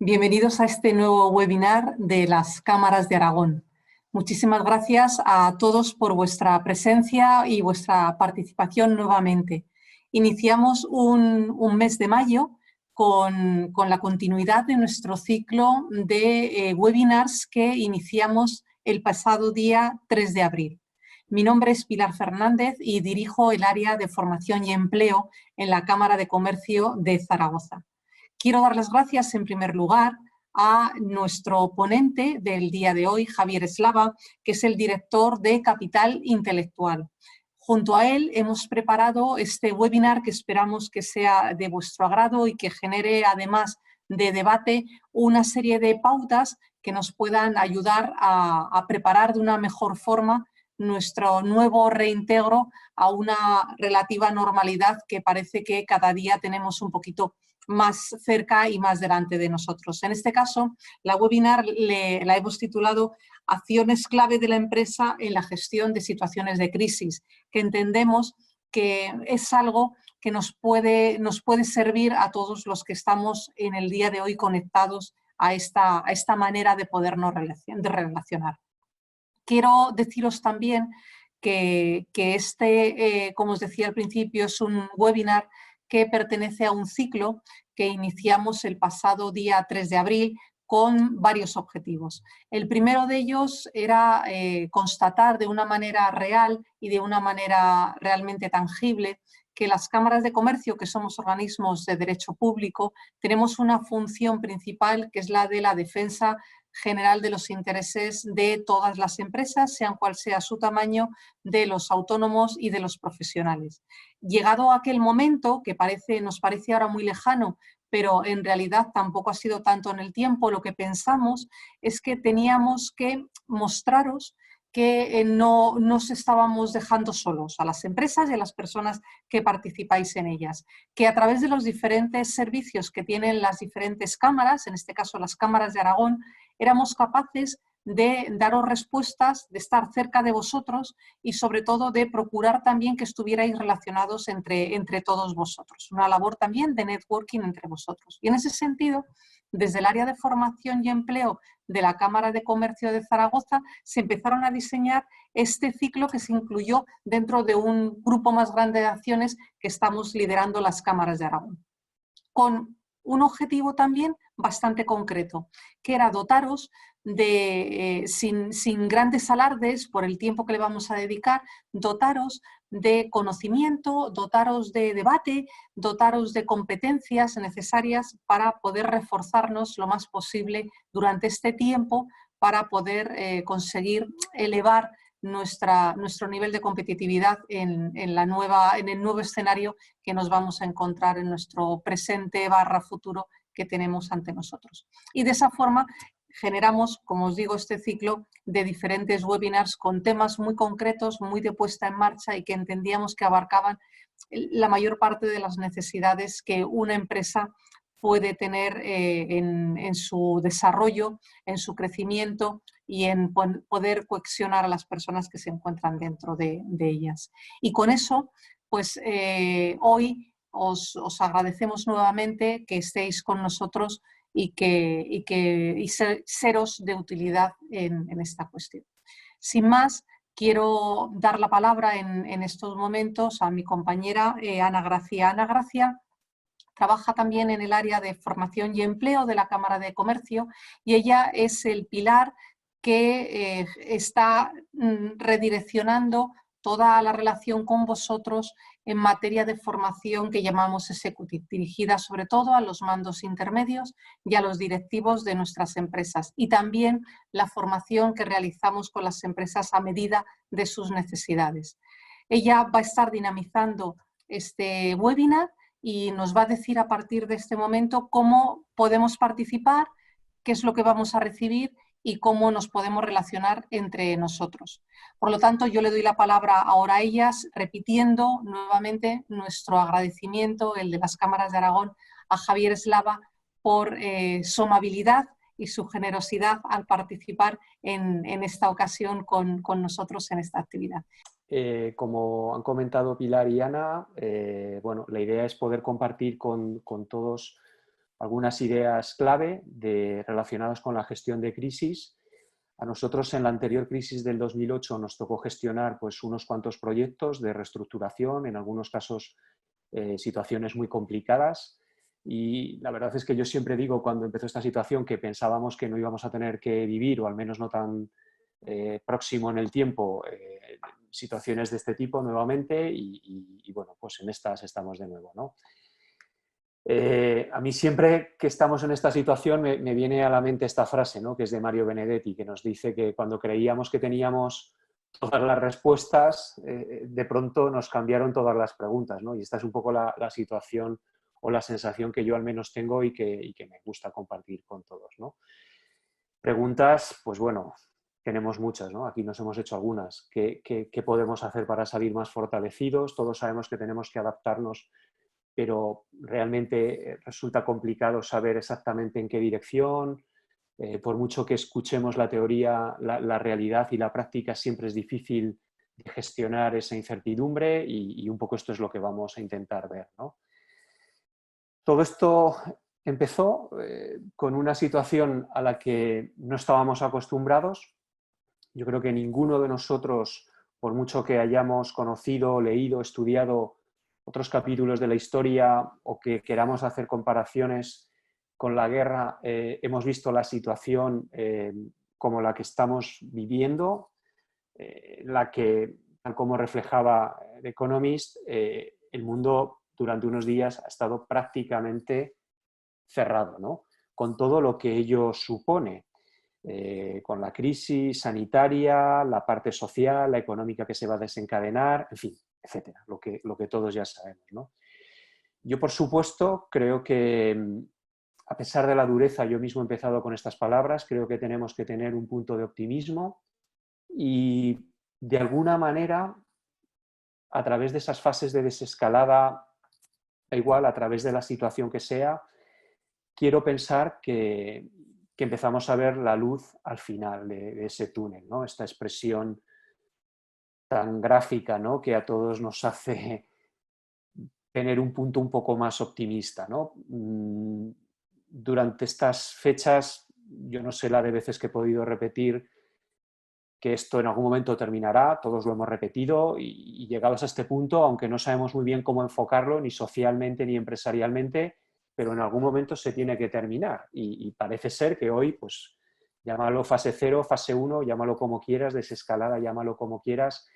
Bienvenidos a este nuevo webinar de las Cámaras de Aragón. Muchísimas gracias a todos por vuestra presencia y vuestra participación nuevamente. Iniciamos un mes de mayo con la continuidad de nuestro ciclo de webinars que iniciamos el pasado día 3 de abril. Mi nombre es Pilar Fernández y dirijo el área de formación y empleo en la Cámara de Comercio de Zaragoza. Quiero dar las gracias en primer lugar a nuestro ponente del día de hoy, Javier Eslava, que es el director de Capital Intelectual. Junto a él hemos preparado este webinar que esperamos que sea de vuestro agrado y que genere, además de debate, una serie de pautas que nos puedan ayudar a preparar de una mejor forma nuestro nuevo reintegro a una relativa normalidad que parece que cada día tenemos un poquito más cerca y más delante de nosotros. En este caso, la webinar la hemos titulado Acciones clave de la empresa en la gestión de situaciones de crisis, que entendemos que es algo que nos puede servir a todos los que estamos en el día de hoy conectados a esta manera de podernos relacionar. Quiero deciros también que como os decía al principio, es un webinar que pertenece a un ciclo que iniciamos el pasado día 3 de abril con varios objetivos. El primero de ellos era constatar de una manera real y de una manera realmente tangible que las cámaras de comercio, que somos organismos de derecho público, tenemos una función principal que es la de la defensa general de los intereses de todas las empresas, sean cual sea su tamaño, de los autónomos y de los profesionales. Llegado a aquel momento, que nos parece ahora muy lejano, pero en realidad tampoco ha sido tanto en el tiempo, lo que pensamos es que teníamos que mostraros que no nos estábamos dejando solos a las empresas y a las personas que participáis en ellas, que a través de los diferentes servicios que tienen las diferentes cámaras, en este caso las cámaras de Aragón, éramos capaces de daros respuestas, de estar cerca de vosotros y sobre todo de procurar también que estuvierais relacionados entre todos vosotros. Una labor también de networking entre vosotros. Y en ese sentido, desde el área de formación y empleo de la Cámara de Comercio de Zaragoza, se empezaron a diseñar este ciclo que se incluyó dentro de un grupo más grande de acciones que estamos liderando las cámaras de Aragón, con un objetivo también bastante concreto, que era dotaros de, sin grandes alardes por el tiempo que le vamos a dedicar, dotaros de conocimiento, dotaros de debate, dotaros de competencias necesarias para poder reforzarnos lo más posible durante este tiempo para poder conseguir elevar nuestro nivel de competitividad en el nuevo escenario que nos vamos a encontrar en nuestro presente / futuro que tenemos ante nosotros. Y de esa forma generamos, como os digo, este ciclo de diferentes webinars con temas muy concretos, muy de puesta en marcha y que entendíamos que abarcaban la mayor parte de las necesidades que una empresa puede tener en su desarrollo, en su crecimiento y en poder cohesionar a las personas que se encuentran dentro de ellas. Y con eso, pues hoy os agradecemos nuevamente que estéis con nosotros y seros de utilidad en esta cuestión. Sin más, quiero dar la palabra en estos momentos a mi compañera Ana Gracia. Ana Gracia trabaja también en el área de formación y empleo de la Cámara de Comercio y ella es el pilar que está redireccionando toda la relación con vosotros en materia de formación que llamamos executive, dirigida sobre todo a los mandos intermedios y a los directivos de nuestras empresas, y también la formación que realizamos con las empresas a medida de sus necesidades. Ella va a estar dinamizando este webinar y nos va a decir a partir de este momento cómo podemos participar, qué es lo que vamos a recibir y cómo nos podemos relacionar entre nosotros. Por lo tanto, yo le doy la palabra ahora a ellas, repitiendo nuevamente nuestro agradecimiento, el de las Cámaras de Aragón, a Javier Eslava por su amabilidad y su generosidad al participar en esta ocasión con nosotros en esta actividad. Como han comentado Pilar y Ana, bueno, la idea es poder compartir con todos algunas ideas clave relacionadas con la gestión de crisis. A nosotros en la anterior crisis del 2008 nos tocó gestionar pues, unos cuantos proyectos de reestructuración, en algunos casos situaciones muy complicadas. Y la verdad es que yo siempre digo cuando empezó esta situación que pensábamos que no íbamos a tener que vivir, o al menos no tan próximo en el tiempo, situaciones de este tipo nuevamente y bueno, pues en estas estamos de nuevo, ¿no? A mí siempre que estamos en esta situación me viene a la mente esta frase, ¿no? Que es de Mario Benedetti, que nos dice que cuando creíamos que teníamos todas las respuestas, de pronto nos cambiaron todas las preguntas, ¿no? Y esta es un poco la situación o la sensación que yo al menos tengo y que me gusta compartir con todos, ¿no? Preguntas, pues bueno, tenemos muchas, ¿no? Aquí nos hemos hecho algunas. ¿Qué podemos hacer para salir más fortalecidos? Todos sabemos que tenemos que adaptarnos, pero realmente resulta complicado saber exactamente en qué dirección. Por mucho que escuchemos la teoría, la realidad y la práctica siempre es difícil de gestionar esa incertidumbre y un poco esto es lo que vamos a intentar ver, ¿no? Todo esto empezó con una situación a la que no estábamos acostumbrados. Yo creo que ninguno de nosotros, por mucho que hayamos conocido, leído, estudiado otros capítulos de la historia o que queramos hacer comparaciones con la guerra, hemos visto la situación como la que estamos viviendo, la que, tal como reflejaba The Economist, el mundo durante unos días ha estado prácticamente cerrado, ¿no? Con todo lo que ello supone, con la crisis sanitaria, la parte social, la económica que se va a desencadenar, en fin, etcétera, lo que todos ya sabemos, ¿no? Yo, por supuesto, creo que, a pesar de la dureza, yo mismo he empezado con estas palabras, creo que tenemos que tener un punto de optimismo y, de alguna manera, a través de esas fases de desescalada, da igual, a través de la situación que sea, quiero pensar que empezamos a ver la luz al final de ese túnel, ¿no? Esta expresión tan gráfica, ¿no? Que a todos nos hace tener un punto un poco más optimista, ¿no? Durante estas fechas, yo no sé la de veces que he podido repetir que esto en algún momento terminará, todos lo hemos repetido y llegados a este punto, aunque no sabemos muy bien cómo enfocarlo, ni socialmente ni empresarialmente, pero en algún momento se tiene que terminar y parece ser que hoy, pues llámalo fase 0, fase 1, llámalo como quieras, desescalada, llámalo como quieras,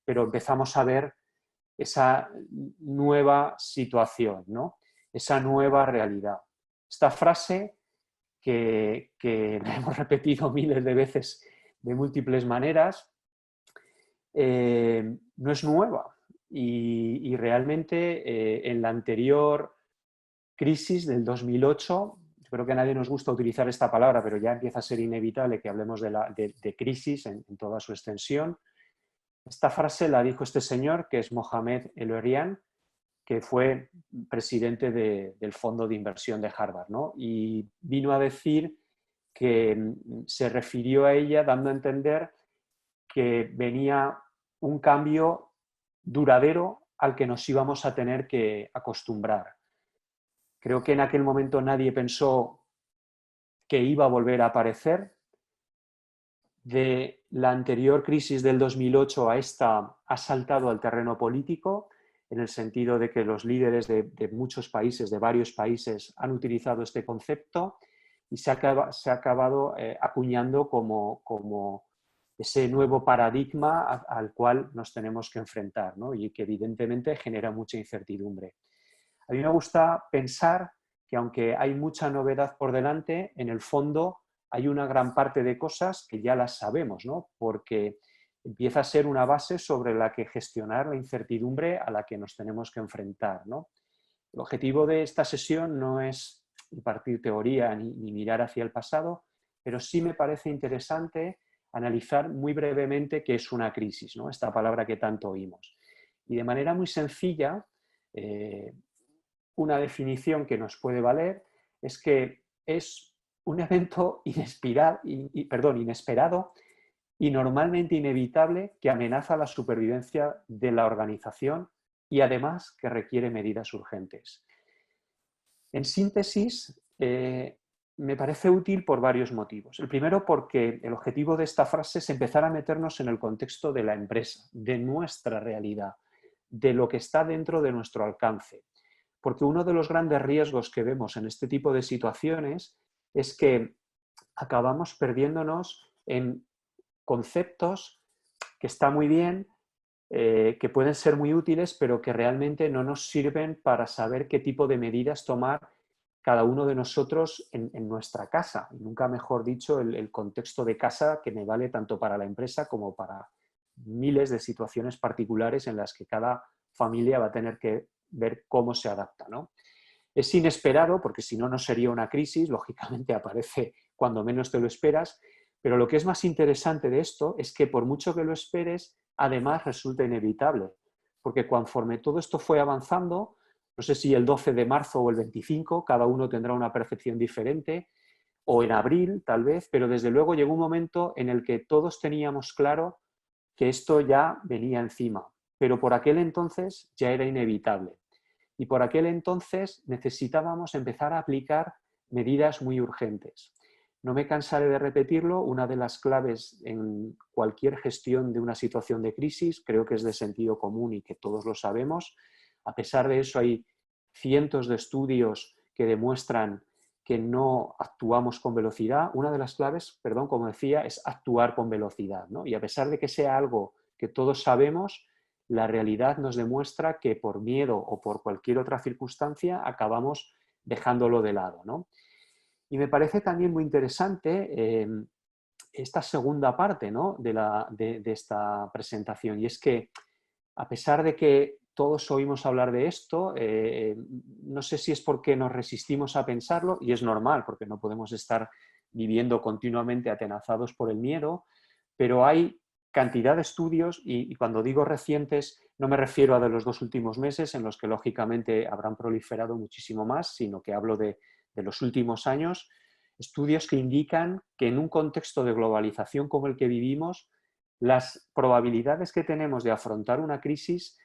pero empezamos a ver esa nueva situación, ¿no? Esa nueva realidad. Esta frase que la hemos repetido miles de veces de múltiples maneras, no es nueva y realmente en la anterior crisis del 2008, yo creo que a nadie nos gusta utilizar esta palabra, pero ya empieza a ser inevitable que hablemos de crisis en toda su extensión. Esta frase la dijo este señor, que es Mohamed El-Erian, que fue presidente del Fondo de Inversión de Harvard, ¿no? Y vino a decir que se refirió a ella dando a entender que venía un cambio duradero al que nos íbamos a tener que acostumbrar. Creo que en aquel momento nadie pensó que iba a volver a aparecer. De la anterior crisis del 2008 a esta ha saltado al terreno político, en el sentido de que los líderes de muchos países, de varios países, han utilizado este concepto y se ha acabado acuñando como ese nuevo paradigma al cual nos tenemos que enfrentar, ¿no? Y que evidentemente genera mucha incertidumbre. A mí me gusta pensar que aunque hay mucha novedad por delante, en el fondo hay una gran parte de cosas que ya las sabemos, ¿no? Porque empieza a ser una base sobre la que gestionar la incertidumbre a la que nos tenemos que enfrentar, ¿no? El objetivo de esta sesión no es impartir teoría ni mirar hacia el pasado, pero sí me parece interesante analizar muy brevemente qué es una crisis, ¿no? Esta palabra que tanto oímos. Y de manera muy sencilla, una definición que nos puede valer es que es un evento inesperado y normalmente inevitable que amenaza la supervivencia de la organización y además que requiere medidas urgentes. En síntesis, Me parece útil por varios motivos. El primero, porque el objetivo de esta frase es empezar a meternos en el contexto de la empresa, de nuestra realidad, de lo que está dentro de nuestro alcance. Porque uno de los grandes riesgos que vemos en este tipo de situaciones es que acabamos perdiéndonos en conceptos que están muy bien, que pueden ser muy útiles, pero que realmente no nos sirven para saber qué tipo de medidas tomar cada uno de nosotros en nuestra casa. Y nunca mejor dicho, el contexto de casa que me vale tanto para la empresa como para miles de situaciones particulares en las que cada familia va a tener que ver cómo se adapta, ¿no? Es inesperado, porque si no, no sería una crisis, lógicamente aparece cuando menos te lo esperas, pero lo que es más interesante de esto es que por mucho que lo esperes, además resulta inevitable, porque conforme todo esto fue avanzando, no sé si el 12 de marzo o el 25, cada uno tendrá una percepción diferente, o en abril tal vez, pero desde luego llegó un momento en el que todos teníamos claro que esto ya venía encima, pero por aquel entonces ya era inevitable. Y por aquel entonces necesitábamos empezar a aplicar medidas muy urgentes. No me cansaré de repetirlo, una de las claves en cualquier gestión de una situación de crisis, creo que es de sentido común y que todos lo sabemos. A pesar de eso, hay cientos de estudios que demuestran que no actuamos con velocidad. Una de las claves, perdón, como decía, es actuar con velocidad, ¿no? Y a pesar de que sea algo que todos sabemos, la realidad nos demuestra que por miedo o por cualquier otra circunstancia acabamos dejándolo de lado, ¿no? Y me parece también muy interesante esta segunda parte, ¿no? de esta presentación, y es que a pesar de que todos oímos hablar de esto, no sé si es porque nos resistimos a pensarlo, y es normal, porque no podemos estar viviendo continuamente atenazados por el miedo, pero hay cantidad de estudios, y cuando digo recientes, no me refiero a de los 2 últimos meses, en los que lógicamente habrán proliferado muchísimo más, sino que hablo de los últimos años, estudios que indican que en un contexto de globalización como el que vivimos, las probabilidades que tenemos de afrontar una crisis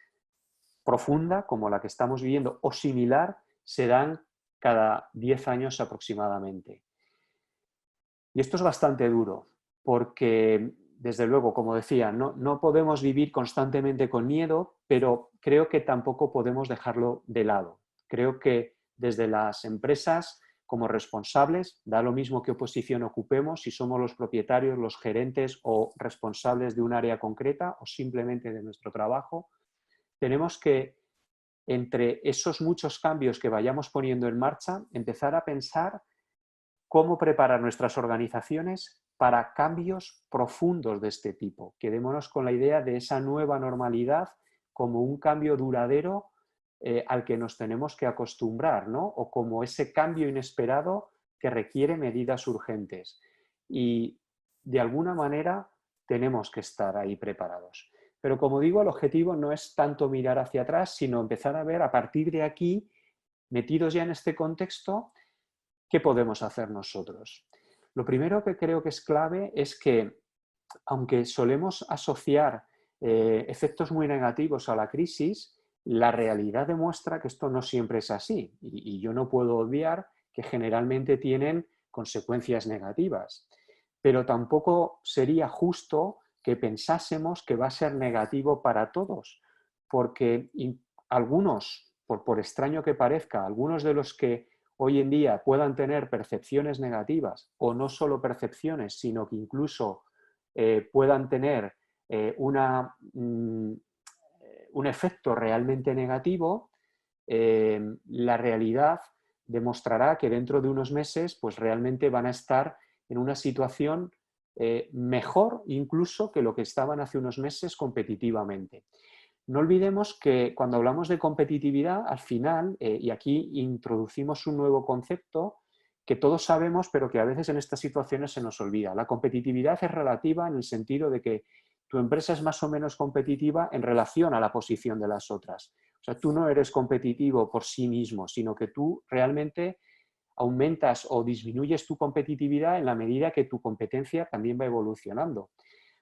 profunda como la que estamos viviendo o similar se dan cada 10 años aproximadamente. Y esto es bastante duro porque, desde luego, como decía, no podemos vivir constantemente con miedo, pero creo que tampoco podemos dejarlo de lado. Creo que desde las empresas, como responsables, da lo mismo qué posición ocupemos, si somos los propietarios, los gerentes o responsables de un área concreta o simplemente de nuestro trabajo, tenemos que, entre esos muchos cambios que vayamos poniendo en marcha, empezar a pensar cómo preparar nuestras organizaciones para cambios profundos de este tipo. Quedémonos con la idea de esa nueva normalidad como un cambio duradero al que nos tenemos que acostumbrar, ¿no? O como ese cambio inesperado que requiere medidas urgentes. Y de alguna manera tenemos que estar ahí preparados. Pero como digo, el objetivo no es tanto mirar hacia atrás, sino empezar a ver a partir de aquí, metidos ya en este contexto, ¿qué podemos hacer nosotros? Lo primero que creo que es clave es que, aunque solemos asociar efectos muy negativos a la crisis, la realidad demuestra que esto no siempre es así. Y yo no puedo obviar que generalmente tienen consecuencias negativas. Pero tampoco sería justo que pensásemos que va a ser negativo para todos, porque algunos, por extraño que parezca, algunos de los que hoy en día puedan tener percepciones negativas, o no solo percepciones, sino que incluso puedan tener un efecto realmente negativo, la realidad demostrará que dentro de unos meses pues realmente van a estar en una situación mejor incluso que lo que estaban hace unos meses competitivamente. No olvidemos que cuando hablamos de competitividad, al final, y aquí introducimos un nuevo concepto que todos sabemos, pero que a veces en estas situaciones se nos olvida. La competitividad es relativa en el sentido de que tu empresa es más o menos competitiva en relación a la posición de las otras. O sea, tú no eres competitivo por sí mismo, sino que tú realmente aumentas o disminuyes tu competitividad en la medida que tu competencia también va evolucionando.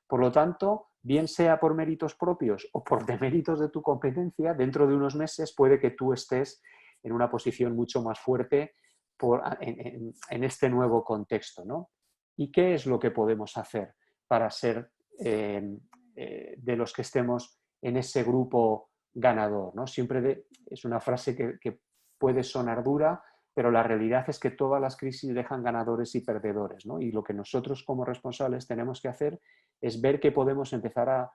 Por lo tanto, bien sea por méritos propios o por deméritos de tu competencia, dentro de unos meses puede que tú estés en una posición mucho más fuerte en este nuevo contexto, ¿no? ¿Y qué es lo que podemos hacer para ser de los que estemos en ese grupo ganador, ¿no? Siempre es una frase que puede sonar dura, pero la realidad es que todas las crisis dejan ganadores y perdedores, ¿no? Y lo que nosotros como responsables tenemos que hacer es ver qué podemos empezar a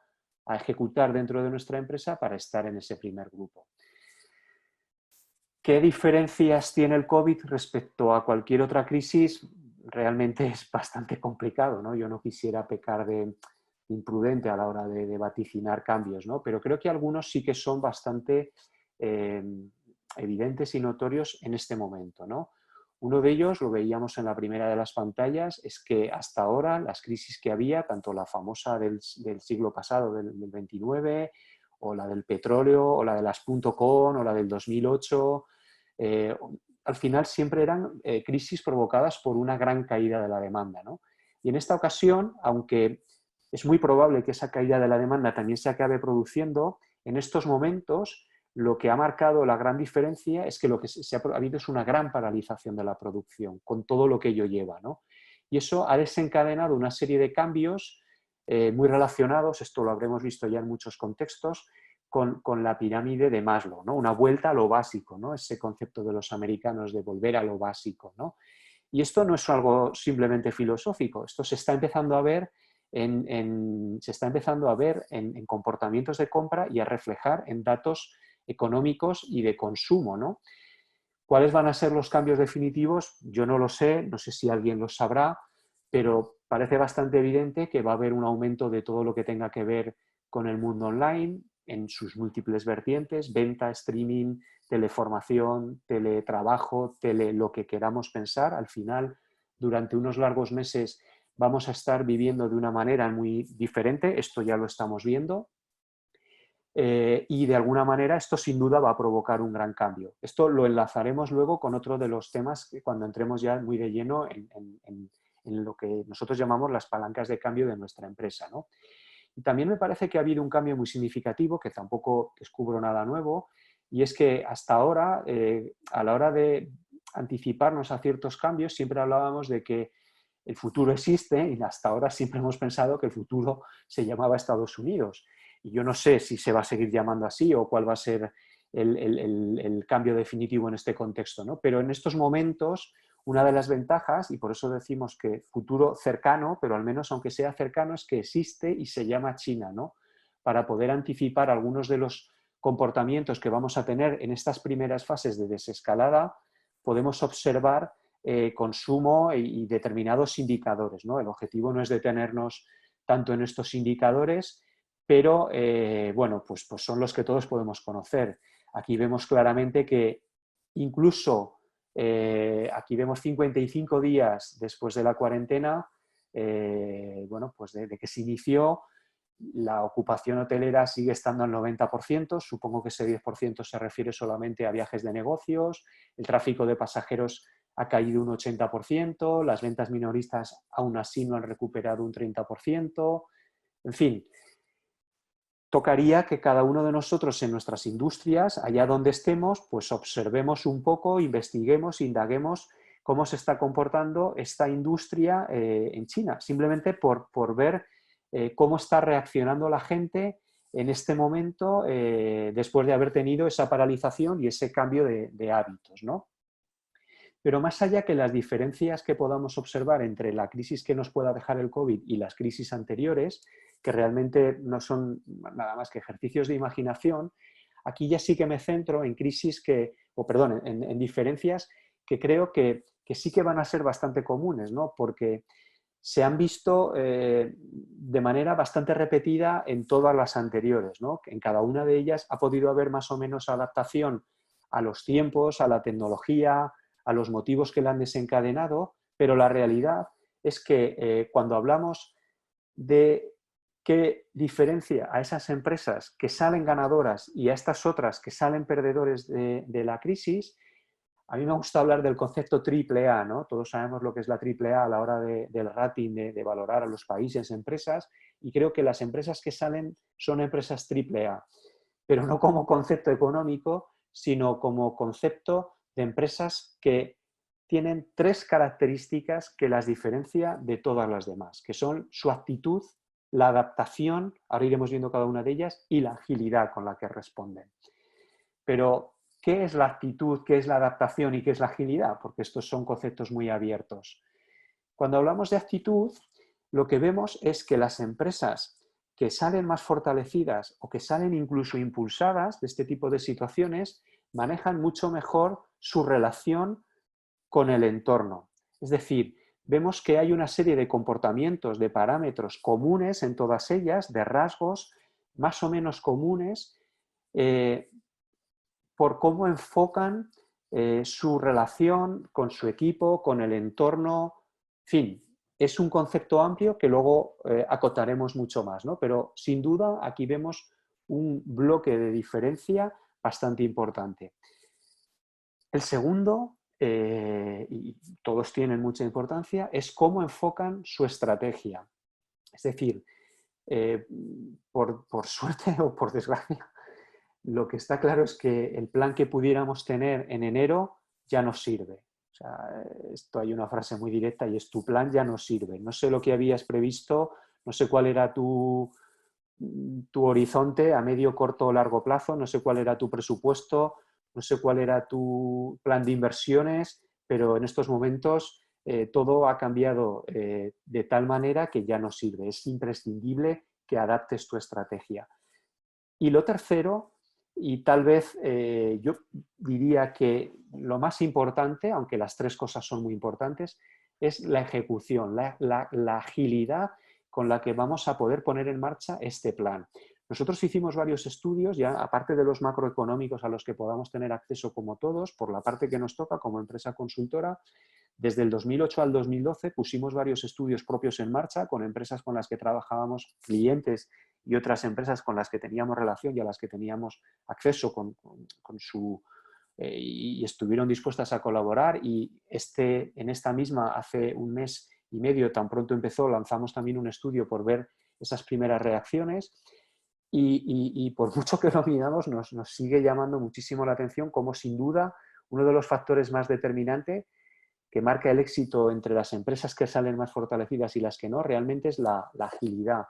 ejecutar dentro de nuestra empresa para estar en ese primer grupo. ¿Qué diferencias tiene el COVID respecto a cualquier otra crisis? Realmente es bastante complicado, ¿no? Yo no quisiera pecar de imprudente a la hora de vaticinar cambios, ¿no? Pero creo que algunos sí que son bastante evidentes y notorios en este momento, ¿no? Uno de ellos, lo veíamos en la primera de las pantallas, es que hasta ahora las crisis que había, tanto la famosa del siglo pasado, del 29, o la del petróleo, o la de las .com, o la del 2008, al final siempre eran crisis provocadas por una gran caída de la demanda, ¿no? Y en esta ocasión, aunque es muy probable que esa caída de la demanda también se acabe produciendo, en estos momentos lo que ha marcado la gran diferencia es que lo que ha habido es una gran paralización de la producción, con todo lo que ello lleva, ¿no? Y eso ha desencadenado una serie de cambios muy relacionados, esto lo habremos visto ya en muchos contextos, con la pirámide de Maslow, ¿no? Una vuelta a lo básico, ¿no? Ese concepto de los americanos de volver a lo básico, ¿no? Y esto no es algo simplemente filosófico, esto se está empezando a ver en comportamientos de compra y a reflejar en datos económicos y de consumo, ¿no? ¿Cuáles van a ser los cambios definitivos? Yo no lo sé, no sé si alguien lo sabrá, pero parece bastante evidente que va a haber un aumento de todo lo que tenga que ver con el mundo online, en sus múltiples vertientes, venta, streaming, teleformación, teletrabajo, lo que queramos pensar. Al final, durante unos largos meses vamos a estar viviendo de una manera muy diferente, esto ya lo estamos viendo, y de alguna manera esto sin duda va a provocar un gran cambio. Esto lo enlazaremos luego con otro de los temas que cuando entremos ya muy de lleno en lo que nosotros llamamos las palancas de cambio de nuestra empresa, ¿no? Y también me parece que ha habido un cambio muy significativo, que tampoco descubro nada nuevo, y es que hasta ahora, a la hora de anticiparnos a ciertos cambios, siempre hablábamos de que el futuro existe y hasta ahora siempre hemos pensado que el futuro se llamaba Estados Unidos. Y yo no sé si se va a seguir llamando así o cuál va a ser el cambio definitivo en este contexto, ¿no? Pero en estos momentos, una de las ventajas, y por eso decimos que futuro cercano, pero al menos aunque sea cercano, es que existe y se llama China, ¿no? Para poder anticipar algunos de los comportamientos que vamos a tener en estas primeras fases de desescalada, podemos observar consumo y determinados indicadores, ¿no? El objetivo no es detenernos tanto en estos indicadores, pero bueno, pues son los que todos podemos conocer. Aquí vemos claramente que incluso aquí vemos 55 días después de la cuarentena, bueno, pues de que se inició, la ocupación hotelera sigue estando al 90%, supongo que ese 10% se refiere solamente a viajes de negocios, el tráfico de pasajeros ha caído un 80%, las ventas minoristas aún así no han recuperado un 30%, en fin. Tocaría que cada uno de nosotros en nuestras industrias, allá donde estemos, pues observemos un poco, investiguemos, indaguemos cómo se está comportando esta industria en China, simplemente por ver cómo está reaccionando la gente en este momento después de haber tenido esa paralización y ese cambio de hábitos, ¿no? Pero más allá que las diferencias que podamos observar entre la crisis que nos pueda dejar el COVID y las crisis anteriores, que realmente no son nada más que ejercicios de imaginación, aquí ya sí que me centro en crisis en diferencias que creo que sí que van a ser bastante comunes, ¿no? Porque se han visto de manera bastante repetida en todas las anteriores, ¿no? En cada una de ellas ha podido haber más o menos adaptación a los tiempos, a la tecnología, a los motivos que la han desencadenado, pero la realidad es que cuando hablamos de qué diferencia a esas empresas que salen ganadoras y a estas otras que salen perdedores de la crisis, a mí me gusta hablar del concepto triple A, ¿no? Todos sabemos lo que es la triple A la hora del rating, de valorar a los países, empresas, y creo que las empresas que salen son empresas triple A, pero no como concepto económico, sino como concepto de empresas que tienen 3 características que las diferencia de todas las demás, que son su actitud, la adaptación, ahora iremos viendo cada una de ellas, y la agilidad con la que responden. Pero, ¿qué es la actitud, qué es la adaptación y qué es la agilidad? Porque estos son conceptos muy abiertos. Cuando hablamos de actitud, lo que vemos es que las empresas que salen más fortalecidas o que salen incluso impulsadas de este tipo de situaciones manejan mucho mejor su relación con el entorno. Es decir, vemos que hay una serie de comportamientos, de parámetros comunes en todas ellas, de rasgos más o menos comunes, por cómo enfocan su relación con su equipo, con el entorno, en fin, es un concepto amplio que luego acotaremos mucho más, ¿no? Pero sin duda aquí vemos un bloque de diferencia bastante importante. El segundo, y todos tienen mucha importancia, es cómo enfocan su estrategia. Es decir, por suerte o por desgracia, lo que está claro es que el plan que pudiéramos tener en enero ya no sirve. O sea, esto hay una frase muy directa y es: tu plan ya no sirve. No sé lo que habías previsto, no sé cuál era tu horizonte a medio, corto o largo plazo, no sé cuál era tu presupuesto, no sé cuál era tu plan de inversiones, pero en estos momentos todo ha cambiado de tal manera que ya no sirve. Es imprescindible que adaptes tu estrategia. Y lo tercero, y tal vez yo diría que lo más importante, aunque las 3 cosas son muy importantes, es la ejecución, la agilidad con la que vamos a poder poner en marcha este plan. Nosotros hicimos varios estudios, ya aparte de los macroeconómicos a los que podamos tener acceso como todos, por la parte que nos toca como empresa consultora. Desde el 2008 al 2012 pusimos varios estudios propios en marcha con empresas con las que trabajábamos, clientes y otras empresas con las que teníamos relación y a las que teníamos acceso y estuvieron dispuestas a colaborar. Y en esta misma, hace un mes y medio, tan pronto empezó, lanzamos también un estudio por ver esas primeras reacciones. Y por mucho que lo miramos, nos sigue llamando muchísimo la atención como, sin duda, uno de los factores más determinantes que marca el éxito entre las empresas que salen más fortalecidas y las que no, realmente es la agilidad.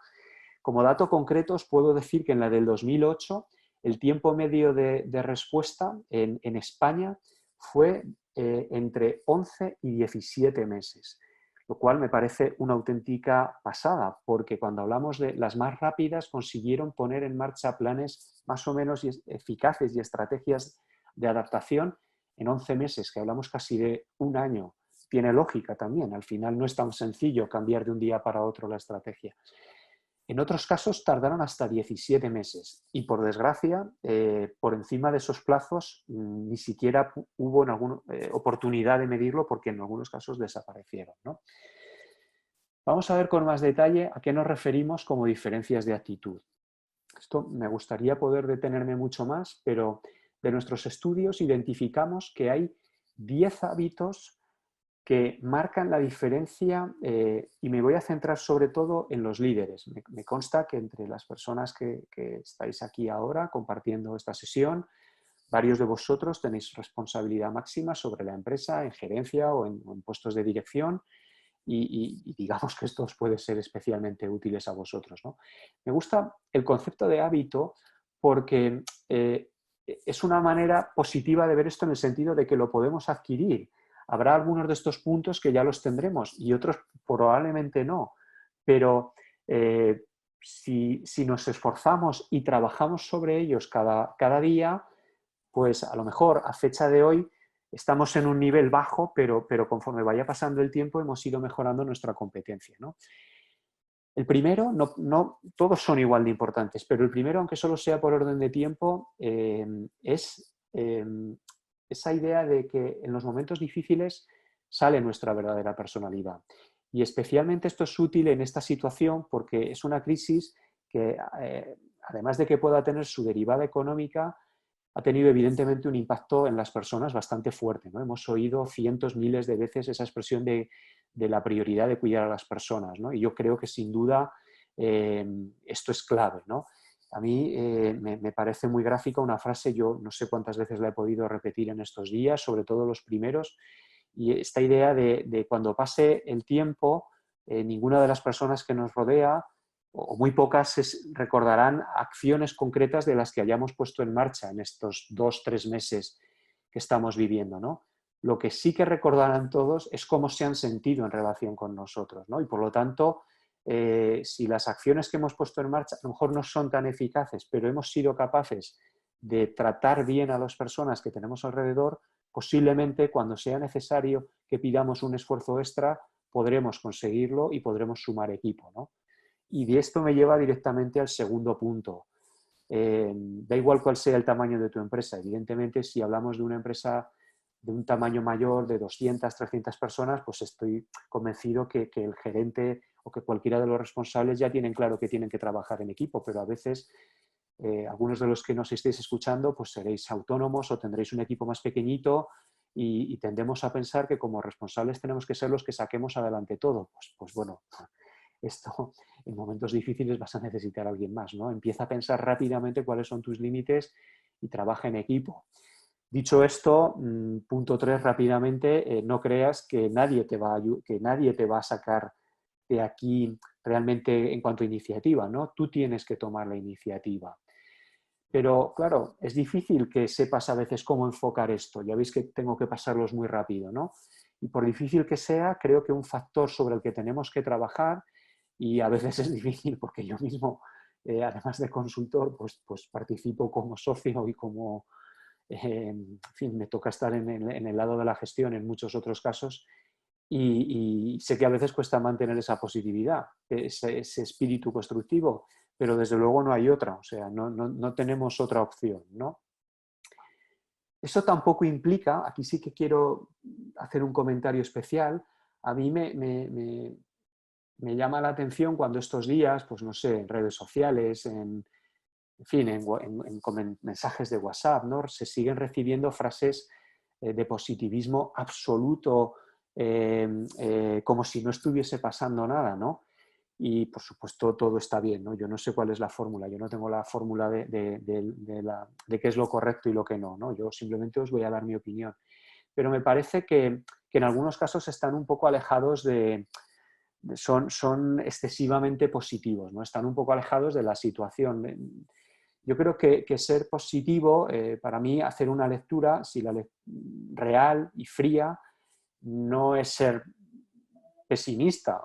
Como dato concreto, os puedo decir que en la del 2008 el tiempo medio de respuesta en España fue entre 11 y 17 meses, lo cual me parece una auténtica pasada, porque cuando hablamos de las más rápidas consiguieron poner en marcha planes más o menos eficaces y estrategias de adaptación en 11 meses, que hablamos casi de un año. Tiene lógica también, al final no es tan sencillo cambiar de un día para otro la estrategia. En otros casos tardaron hasta 17 meses y, por desgracia, por encima de esos plazos ni siquiera hubo oportunidad de medirlo, porque en algunos casos desaparecieron, ¿no? Vamos a ver con más detalle a qué nos referimos como diferencias de actitud. Esto me gustaría poder detenerme mucho más, pero de nuestros estudios identificamos que hay 10 hábitos que marcan la diferencia, y me voy a centrar sobre todo en los líderes. Me consta que entre las personas que estáis aquí ahora compartiendo esta sesión, varios de vosotros tenéis responsabilidad máxima sobre la empresa, en gerencia o en puestos de dirección, y digamos que esto os puede ser especialmente útiles a vosotros, ¿no? Me gusta el concepto de hábito porque es una manera positiva de ver esto, en el sentido de que lo podemos adquirir. Habrá algunos de estos puntos que ya los tendremos y otros probablemente no, pero si nos esforzamos y trabajamos sobre ellos cada día, pues a lo mejor a fecha de hoy estamos en un nivel bajo, pero conforme vaya pasando el tiempo hemos ido mejorando nuestra competencia, ¿no? El primero, no todos son igual de importantes, pero el primero, aunque solo sea por orden de tiempo, es esa idea de que en los momentos difíciles sale nuestra verdadera personalidad. Y especialmente esto es útil en esta situación porque es una crisis que, además de que pueda tener su derivada económica, ha tenido evidentemente un impacto en las personas bastante fuerte, ¿no? Hemos oído cientos, miles de veces esa expresión de la prioridad de cuidar a las personas, ¿no? Y yo creo que sin duda esto es clave, ¿no? A mí me parece muy gráfica una frase, yo no sé cuántas veces la he podido repetir en estos días, sobre todo los primeros, Y esta idea de cuando pase el tiempo, ninguna de las personas que nos rodea, o muy pocas, recordarán acciones concretas de las que hayamos puesto en marcha en estos 2-3 meses que estamos viviendo, ¿no? Lo que sí que recordarán todos es cómo se han sentido en relación con nosotros, ¿no? Y por lo tanto, si las acciones que hemos puesto en marcha a lo mejor no son tan eficaces, pero hemos sido capaces de tratar bien a las personas que tenemos alrededor, posiblemente cuando sea necesario que pidamos un esfuerzo extra, podremos conseguirlo y podremos sumar equipo, ¿no? Y de esto me lleva directamente al segundo punto. Da igual cuál sea el tamaño de tu empresa. Evidentemente, si hablamos de una empresa de un tamaño mayor, de 200, 300 personas, pues estoy convencido que el gerente o que cualquiera de los responsables ya tienen claro que tienen que trabajar en equipo, pero a veces algunos de los que nos estéis escuchando pues seréis autónomos o tendréis un equipo más pequeñito y tendemos a pensar que como responsables tenemos que ser los que saquemos adelante todo. Pues bueno, esto en momentos difíciles vas a necesitar a alguien más, ¿no? Empieza a pensar rápidamente cuáles son tus límites y trabaja en equipo. Dicho esto, punto 3 rápidamente, no creas que nadie te va a sacar de aquí realmente en cuanto a iniciativa, ¿no? Tú tienes que tomar la iniciativa. Pero claro, es difícil que sepas a veces cómo enfocar esto. Ya veis que tengo que pasarlos muy rápido, ¿no? Y por difícil que sea, creo que un factor sobre el que tenemos que trabajar, y a veces es difícil porque yo mismo, además de consultor, pues participo como socio y como, en fin, me toca estar en el lado de la gestión en muchos otros casos y sé que a veces cuesta mantener esa positividad, ese espíritu constructivo, pero desde luego no hay otra, o sea, no tenemos otra opción, ¿no? Eso tampoco implica, aquí sí que quiero hacer un comentario especial, a mí me llama la atención cuando estos días, pues no sé, en redes sociales, en fin, en mensajes de WhatsApp, ¿no? Se siguen recibiendo frases de positivismo absoluto, como si no estuviese pasando nada, ¿no? Y, por supuesto, todo está bien, ¿no? Yo no sé cuál es la fórmula, yo no tengo la fórmula de qué es lo correcto y lo que no, ¿no? Yo simplemente os voy a dar mi opinión. Pero me parece que en algunos casos están un poco alejados son excesivamente positivos, ¿no? Están un poco alejados de la situación. Yo creo que ser positivo, para mí, hacer una lectura real y fría, no es ser pesimista.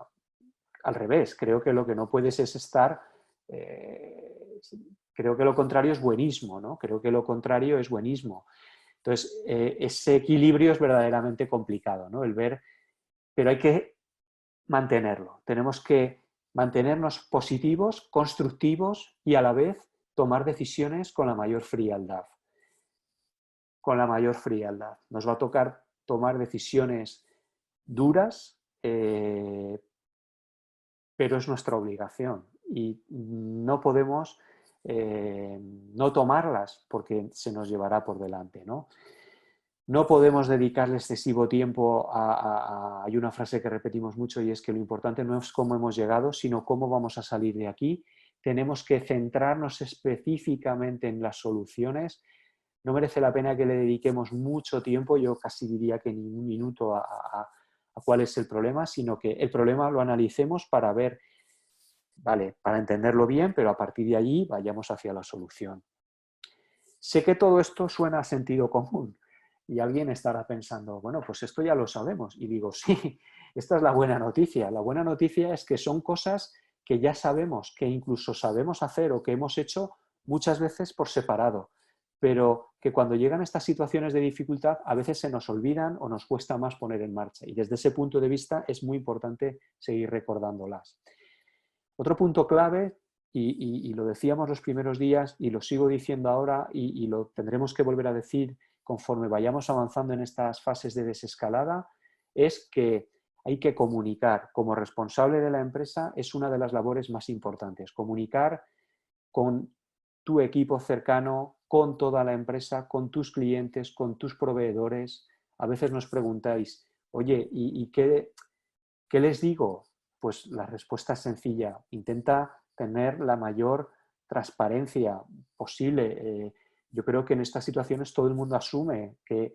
Al revés, creo que lo que no puedes es estar... creo que lo contrario es buenismo, ¿no? Creo que lo contrario es buenismo. Entonces, ese equilibrio es verdaderamente complicado, ¿no? El ver, pero hay que mantenerlo. Tenemos que mantenernos positivos, constructivos y a la vez tomar decisiones con la mayor frialdad. Con la mayor frialdad. Nos va a tocar tomar decisiones duras, pero es nuestra obligación y no podemos no tomarlas porque se nos llevará por delante, ¿no? No podemos dedicarle excesivo tiempo hay una frase que repetimos mucho y es que lo importante no es cómo hemos llegado, sino cómo vamos a salir de aquí. Tenemos que centrarnos específicamente en las soluciones. No merece la pena que le dediquemos mucho tiempo, yo casi diría que ni un minuto a cuál es el problema, sino que el problema lo analicemos para ver, vale, para entenderlo bien, pero a partir de allí vayamos hacia la solución. Sé que todo esto suena a sentido común. Y alguien estará pensando, bueno, pues esto ya lo sabemos. Y digo, sí, esta es la buena noticia. La buena noticia es que son cosas que ya sabemos, que incluso sabemos hacer o que hemos hecho muchas veces por separado, pero que cuando llegan estas situaciones de dificultad a veces se nos olvidan o nos cuesta más poner en marcha. Y desde ese punto de vista es muy importante seguir recordándolas. Otro punto clave, y lo decíamos los primeros días y lo sigo diciendo ahora y lo tendremos que volver a decir conforme vayamos avanzando en estas fases de desescalada, es que hay que comunicar. Como responsable de la empresa es una de las labores más importantes. Comunicar con tu equipo cercano, con toda la empresa, con tus clientes, con tus proveedores. A veces nos preguntáis, oye, ¿y qué les digo? Pues la respuesta es sencilla. Intenta tener la mayor transparencia posible. Yo creo que en estas situaciones todo el mundo asume que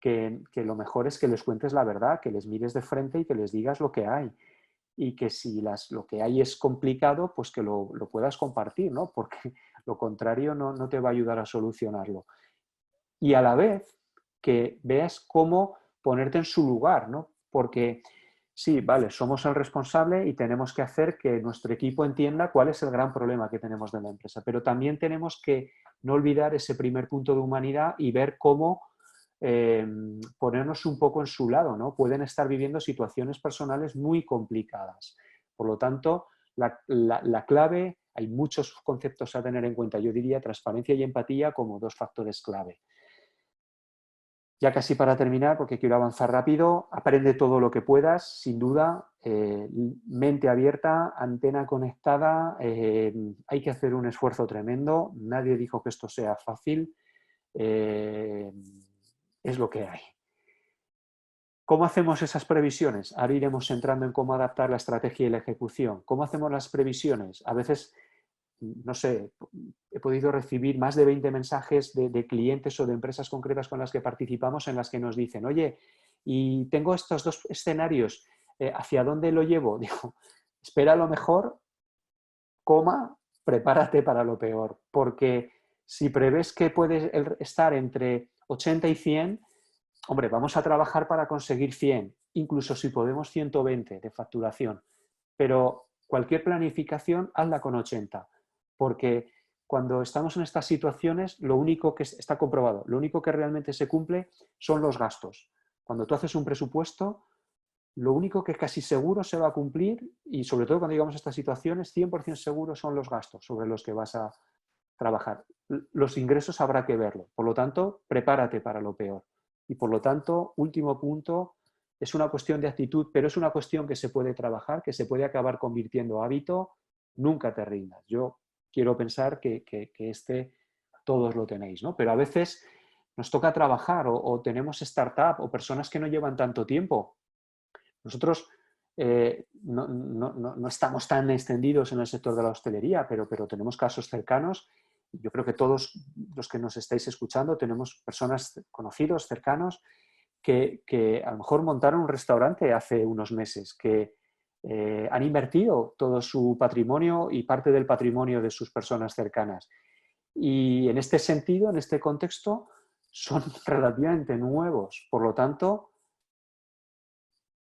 que lo mejor es que les cuentes la verdad, que les mires de frente y que les digas lo que hay. Y que si lo que hay es complicado, pues que lo puedas compartir, ¿no? Porque lo contrario no te va a ayudar a solucionarlo. Y a la vez que veas cómo ponerte en su lugar, ¿no? Porque sí, vale, somos el responsable y tenemos que hacer que nuestro equipo entienda cuál es el gran problema que tenemos de la empresa, pero también tenemos que no olvidar ese primer punto de humanidad y ver cómo ponernos un poco en su lado, ¿no? Pueden estar viviendo situaciones personales muy complicadas. Por lo tanto, la clave, hay muchos conceptos a tener en cuenta. Yo diría transparencia y empatía como dos factores clave. Ya casi para terminar, porque quiero avanzar rápido, aprende todo lo que puedas, sin duda, mente abierta, antena conectada, hay que hacer un esfuerzo tremendo, nadie dijo que esto sea fácil, es lo que hay. ¿Cómo hacemos esas previsiones? Ahora iremos entrando en cómo adaptar la estrategia y la ejecución. ¿Cómo hacemos las previsiones? A veces, no sé, he podido recibir más de 20 mensajes de clientes o de empresas concretas con las que participamos en las que nos dicen, oye, y tengo estos dos escenarios, ¿hacia dónde lo llevo? Digo, espera lo mejor, prepárate para lo peor, porque si prevés que puedes estar entre 80 y 100, hombre, vamos a trabajar para conseguir 100, incluso si podemos 120 de facturación, pero cualquier planificación hazla con 80, porque cuando estamos en estas situaciones, lo único que está comprobado, lo único que realmente se cumple son los gastos. Cuando tú haces un presupuesto, lo único que casi seguro se va a cumplir, y sobre todo cuando llegamos a estas situaciones, 100% seguro son los gastos sobre los que vas a trabajar. Los ingresos habrá que verlo. Por lo tanto, prepárate para lo peor. Y por lo tanto, último punto, es una cuestión de actitud, pero es una cuestión que se puede trabajar, que se puede acabar convirtiendo en hábito. Nunca te rindas. Yo quiero pensar que todos lo tenéis, ¿no? Pero a veces nos toca trabajar o tenemos startup o personas que no llevan tanto tiempo. Nosotros no estamos tan extendidos en el sector de la hostelería, pero tenemos casos cercanos. Yo creo que todos los que nos estáis escuchando tenemos personas conocidos, cercanos, que a lo mejor montaron un restaurante hace unos meses, que han invertido todo su patrimonio y parte del patrimonio de sus personas cercanas. Y en este sentido, en este contexto, son relativamente nuevos. Por lo tanto,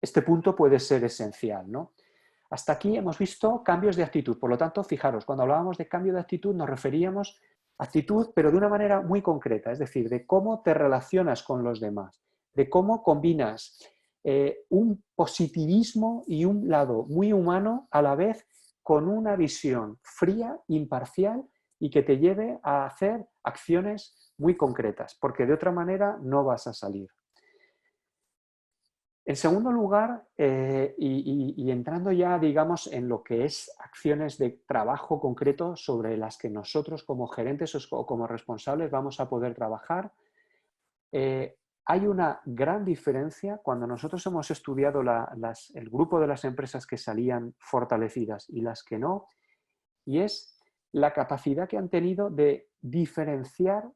este punto puede ser esencial, ¿no? Hasta aquí hemos visto cambios de actitud. Por lo tanto, fijaros, cuando hablábamos de cambio de actitud nos referíamos a actitud, pero de una manera muy concreta, es decir, de cómo te relacionas con los demás, de cómo combinas un positivismo y un lado muy humano a la vez con una visión fría, imparcial y que te lleve a hacer acciones muy concretas, porque de otra manera no vas a salir. En segundo lugar, y entrando ya, digamos, en lo que es acciones de trabajo concreto sobre las que nosotros como gerentes o como responsables vamos a poder trabajar, hay una gran diferencia cuando nosotros hemos estudiado el grupo de las empresas que salían fortalecidas y las que no, y es la capacidad que han tenido de diferenciar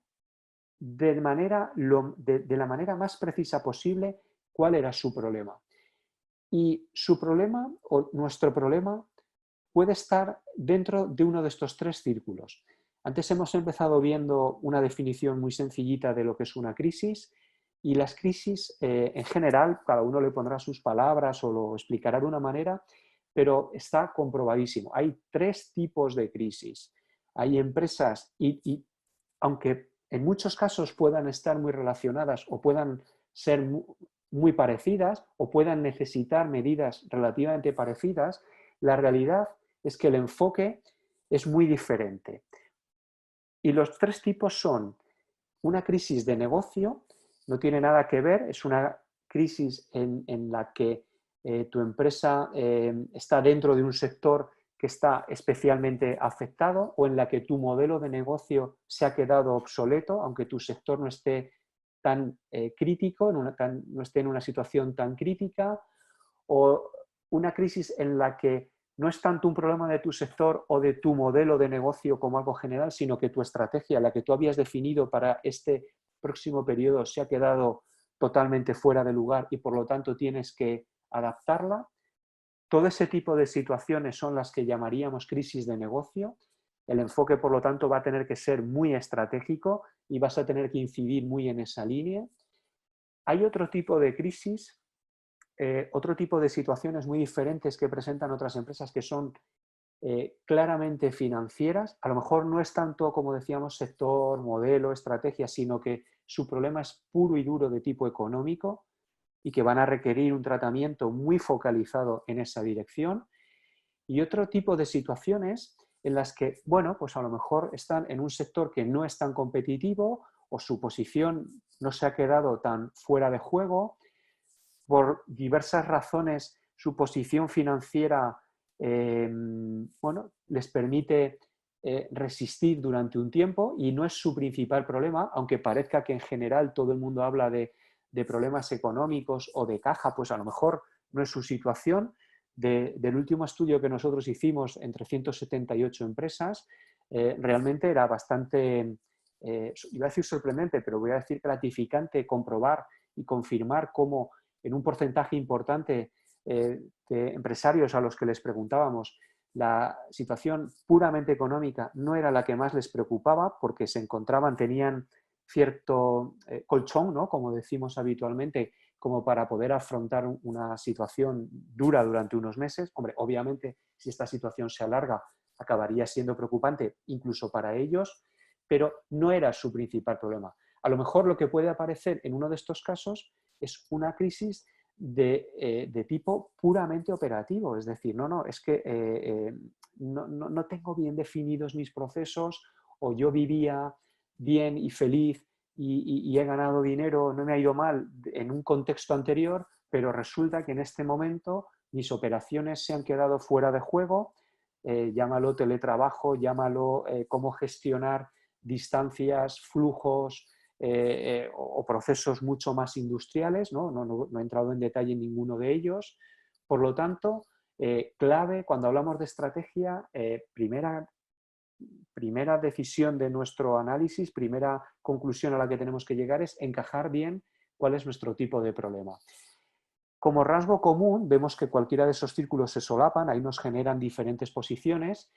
de la manera más precisa posible cuál era su problema. Y su problema o nuestro problema puede estar dentro de uno de estos tres círculos. Antes hemos empezado viendo una definición muy sencillita de lo que es una crisis, y las crisis en general, cada uno le pondrá sus palabras o lo explicará de una manera, pero está comprobadísimo. Hay tres tipos de crisis. Hay empresas y aunque en muchos casos puedan estar muy relacionadas o puedan ser muy parecidas o puedan necesitar medidas relativamente parecidas, la realidad es que el enfoque es muy diferente. Y los tres tipos son una crisis de negocio, no tiene nada que ver, es una crisis en la que tu empresa está dentro de un sector que está especialmente afectado o en la que tu modelo de negocio se ha quedado obsoleto, aunque tu sector no esté tan crítico, no esté en una situación tan crítica, o una crisis en la que no es tanto un problema de tu sector o de tu modelo de negocio como algo general, sino que tu estrategia, la que tú habías definido para este próximo periodo, se ha quedado totalmente fuera de lugar y por lo tanto tienes que adaptarla. Todo ese tipo de situaciones son las que llamaríamos crisis de negocio. El enfoque, por lo tanto, va a tener que ser muy estratégico y vas a tener que incidir muy en esa línea. Hay otro tipo de crisis, otro tipo de situaciones muy diferentes que presentan otras empresas que son claramente financieras. A lo mejor no es tanto, como decíamos, sector, modelo, estrategia, sino que su problema es puro y duro de tipo económico y que van a requerir un tratamiento muy focalizado en esa dirección. Y otro tipo de situaciones en las que, bueno, pues a lo mejor están en un sector que no es tan competitivo o su posición no se ha quedado tan fuera de juego. Por diversas razones, su posición financiera bueno, les permite resistir durante un tiempo y no es su principal problema, aunque parezca que en general todo el mundo habla de problemas económicos o de caja, pues a lo mejor no es su situación. Del último estudio que nosotros hicimos en 378 empresas, realmente era bastante, iba a decir sorprendente, pero voy a decir gratificante comprobar y confirmar cómo en un porcentaje importante de empresarios a los que les preguntábamos, la situación puramente económica no era la que más les preocupaba porque se encontraban, tenían cierto colchón, ¿no? Como decimos habitualmente, como para poder afrontar una situación dura durante unos meses. Hombre, obviamente, si esta situación se alarga, acabaría siendo preocupante incluso para ellos, pero no era su principal problema. A lo mejor lo que puede aparecer en uno de estos casos es una crisis de tipo puramente operativo, es decir, es que no tengo bien definidos mis procesos o yo vivía bien y feliz y he ganado dinero, no me ha ido mal en un contexto anterior, pero resulta que en este momento mis operaciones se han quedado fuera de juego, llámalo teletrabajo, llámalo cómo gestionar distancias, flujos, o procesos mucho más industriales, no he entrado en detalle en ninguno de ellos. Por lo tanto, clave cuando hablamos de estrategia, primera decisión de nuestro análisis, primera conclusión a la que tenemos que llegar es encajar bien cuál es nuestro tipo de problema. Como rasgo común, vemos que cualquiera de esos círculos se solapan, ahí nos generan diferentes posiciones.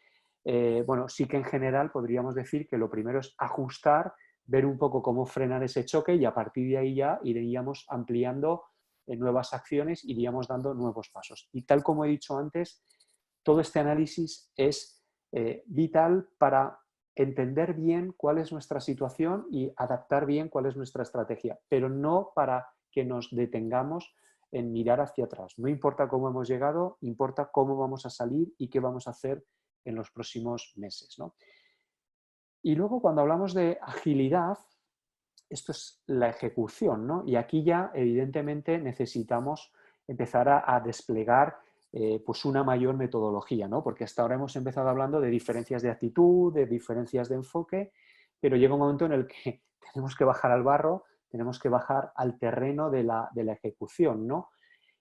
Bueno, sí que en general podríamos decir que lo primero es ajustar, ver un poco cómo frenar ese choque y a partir de ahí ya iríamos ampliando nuevas acciones, iríamos dando nuevos pasos. Y tal como he dicho antes, todo este análisis es vital para entender bien cuál es nuestra situación y adaptar bien cuál es nuestra estrategia, pero no para que nos detengamos en mirar hacia atrás. No importa cómo hemos llegado, importa cómo vamos a salir y qué vamos a hacer en los próximos meses, ¿no? Y luego cuando hablamos de agilidad, esto es la ejecución, ¿no? Y aquí ya evidentemente necesitamos empezar a desplegar pues una mayor metodología, ¿no? Porque hasta ahora hemos empezado hablando de diferencias de actitud, de diferencias de enfoque, pero llega un momento en el que tenemos que bajar al barro, tenemos que bajar al terreno de la ejecución, ¿no?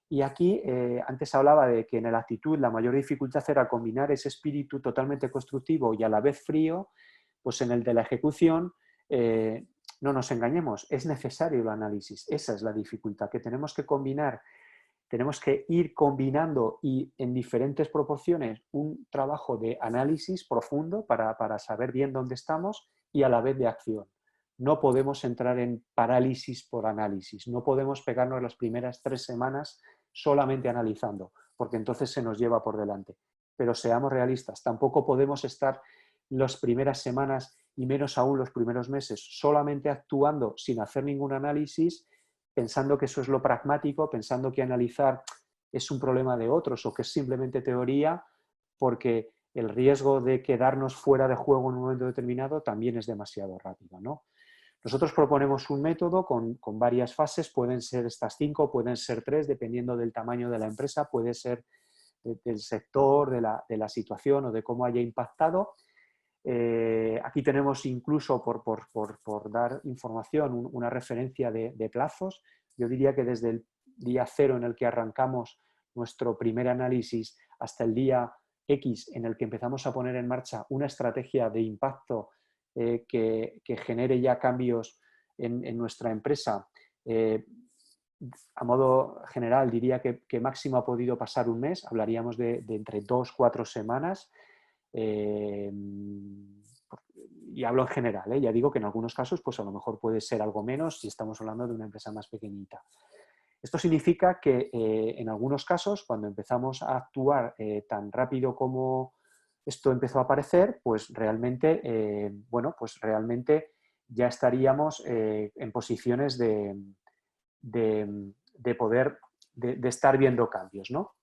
Y aquí, antes hablaba de que en la actitud la mayor dificultad era combinar ese espíritu totalmente constructivo y a la vez frío, pues en el de la ejecución, no nos engañemos, es necesario el análisis, esa es la dificultad, que tenemos que combinar, tenemos que ir combinando y en diferentes proporciones un trabajo de análisis profundo para saber bien dónde estamos y a la vez de acción. No podemos entrar en parálisis por análisis, no podemos pegarnos las primeras 3 semanas solamente analizando, porque entonces se nos lleva por delante. Pero seamos realistas, tampoco podemos estar las primeras semanas y menos aún los primeros meses solamente actuando sin hacer ningún análisis, pensando que eso es lo pragmático, pensando que analizar es un problema de otros o que es simplemente teoría, porque el riesgo de quedarnos fuera de juego en un momento determinado también es demasiado rápido, ¿no? Nosotros proponemos un método con varias fases, pueden ser estas 5, pueden ser 3, dependiendo del tamaño de la empresa, puede ser del sector, de la situación o de cómo haya impactado. Aquí tenemos incluso, por dar información, una referencia de plazos. Yo diría que desde el día 0 en el que arrancamos nuestro primer análisis hasta el día X en el que empezamos a poner en marcha una estrategia de impacto que genere ya cambios en nuestra empresa, a modo general diría que máximo ha podido pasar un mes, hablaríamos de entre 2-4 semanas, y hablo en general, ya digo que en algunos casos pues a lo mejor puede ser algo menos si estamos hablando de una empresa más pequeñita. Esto significa que en algunos casos, cuando empezamos a actuar tan rápido como esto empezó a aparecer, pues realmente, bueno, pues realmente ya estaríamos en posiciones de poder, de estar viendo cambios, ¿no?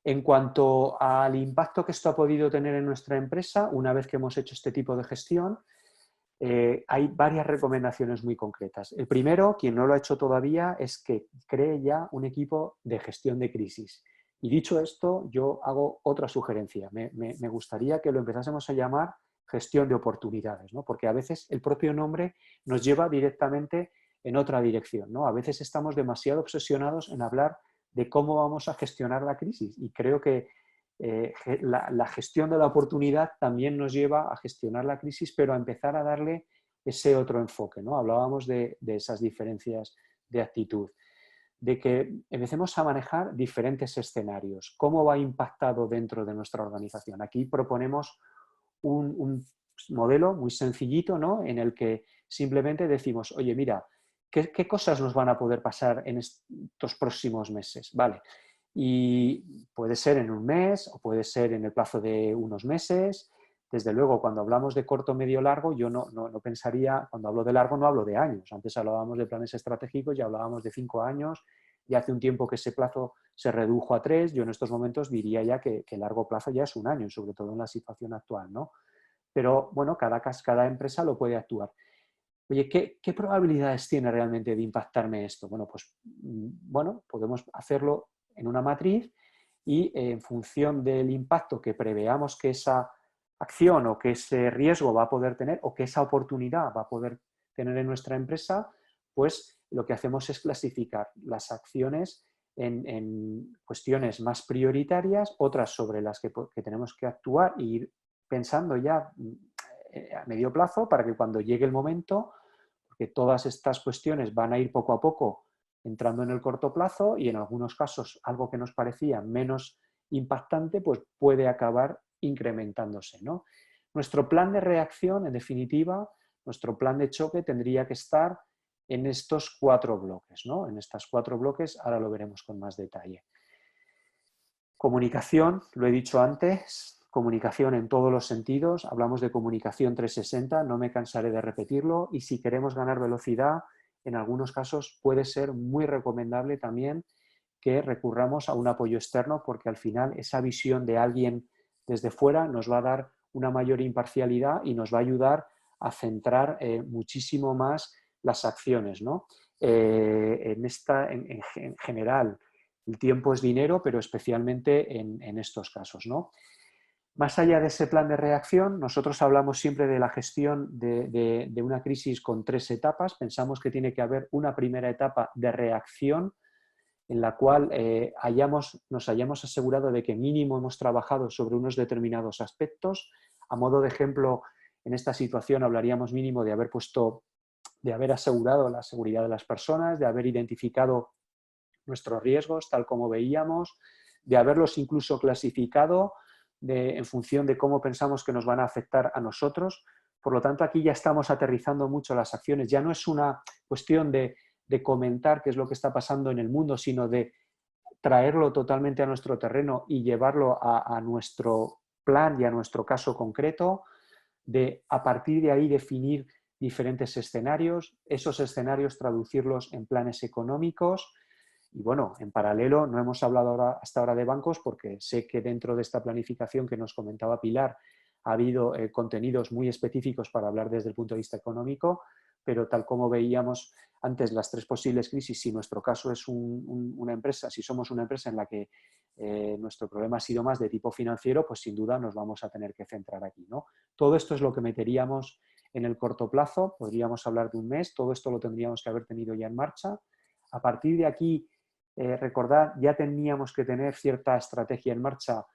En cuanto al impacto que esto ha podido tener en nuestra empresa, una vez que hemos hecho este tipo de gestión, hay varias recomendaciones muy concretas. El primero, quien no lo ha hecho todavía, es que cree ya un equipo de gestión de crisis. Y dicho esto, yo hago otra sugerencia. Me gustaría que lo empezásemos a llamar gestión de oportunidades, ¿no? Porque a veces el propio nombre nos lleva directamente en otra dirección, ¿no? A veces estamos demasiado obsesionados en hablar de cómo vamos a gestionar la crisis y creo que la gestión de la oportunidad también nos lleva a gestionar la crisis, pero a empezar a darle ese otro enfoque, ¿no? Hablábamos de esas diferencias de actitud, de que empecemos a manejar diferentes escenarios, cómo va impactado dentro de nuestra organización. Aquí proponemos un modelo muy sencillito, ¿no? En el que simplemente decimos, oye, mira, ¿qué cosas nos van a poder pasar en estos próximos meses? Vale. Y puede ser en un mes o puede ser en el plazo de unos meses. Desde luego, cuando hablamos de corto, medio, largo, yo no pensaría, cuando hablo de largo no hablo de años. Antes hablábamos de planes estratégicos y hablábamos de 5 años y hace un tiempo que ese plazo se redujo a 3. Yo en estos momentos diría ya que largo plazo ya es un año, sobre todo en la situación actual, ¿no? Pero bueno, cada empresa lo puede actuar. Oye, ¿qué probabilidades tiene realmente de impactarme esto? Bueno, pues bueno, podemos hacerlo en una matriz y en función del impacto que preveamos que esa acción o que ese riesgo va a poder tener o que esa oportunidad va a poder tener en nuestra empresa, pues lo que hacemos es clasificar las acciones en cuestiones más prioritarias, otras sobre las que tenemos que actuar e ir pensando ya a medio plazo para que cuando llegue el momento, porque todas estas cuestiones van a ir poco a poco entrando en el corto plazo y en algunos casos algo que nos parecía menos impactante pues puede acabar incrementándose, ¿no? Nuestro plan de reacción, en definitiva, nuestro plan de choque tendría que estar en estos 4 bloques, ¿no? En estos 4 bloques, ahora lo veremos con más detalle. Comunicación, lo he dicho antes, comunicación en todos los sentidos, hablamos de comunicación 360, no me cansaré de repetirlo, y si queremos ganar velocidad, en algunos casos puede ser muy recomendable también que recurramos a un apoyo externo, porque al final esa visión de alguien desde fuera nos va a dar una mayor imparcialidad y nos va a ayudar a centrar muchísimo más las acciones, ¿no? En general, el tiempo es dinero, pero especialmente en estos casos, ¿no? Más allá de ese plan de reacción, nosotros hablamos siempre de la gestión de una crisis con 3 etapas. Pensamos que tiene que haber una primera etapa de reacción en la cual nos hayamos asegurado de que mínimo hemos trabajado sobre unos determinados aspectos. A modo de ejemplo, en esta situación hablaríamos mínimo de haber asegurado la seguridad de las personas, de haber identificado nuestros riesgos, tal como veíamos, de haberlos incluso clasificado en función de cómo pensamos que nos van a afectar a nosotros. Por lo tanto, aquí ya estamos aterrizando mucho las acciones. Ya no es una cuestión de comentar qué es lo que está pasando en el mundo, sino de traerlo totalmente a nuestro terreno y llevarlo a nuestro plan y a nuestro caso concreto, de a partir de ahí definir diferentes escenarios, esos escenarios traducirlos en planes económicos. Y bueno, en paralelo, no hemos hablado hasta ahora de bancos porque sé que dentro de esta planificación que nos comentaba Pilar ha habido contenidos muy específicos para hablar desde el punto de vista económico, pero tal como veíamos antes las 3 posibles crisis, si nuestro caso es una empresa, si somos una empresa en la que nuestro problema ha sido más de tipo financiero, pues sin duda nos vamos a tener que centrar aquí, ¿no? Todo esto es lo que meteríamos en el corto plazo, podríamos hablar de un mes, todo esto lo tendríamos que haber tenido ya en marcha. A partir de aquí, recordad, ya teníamos que tener cierta estrategia en marcha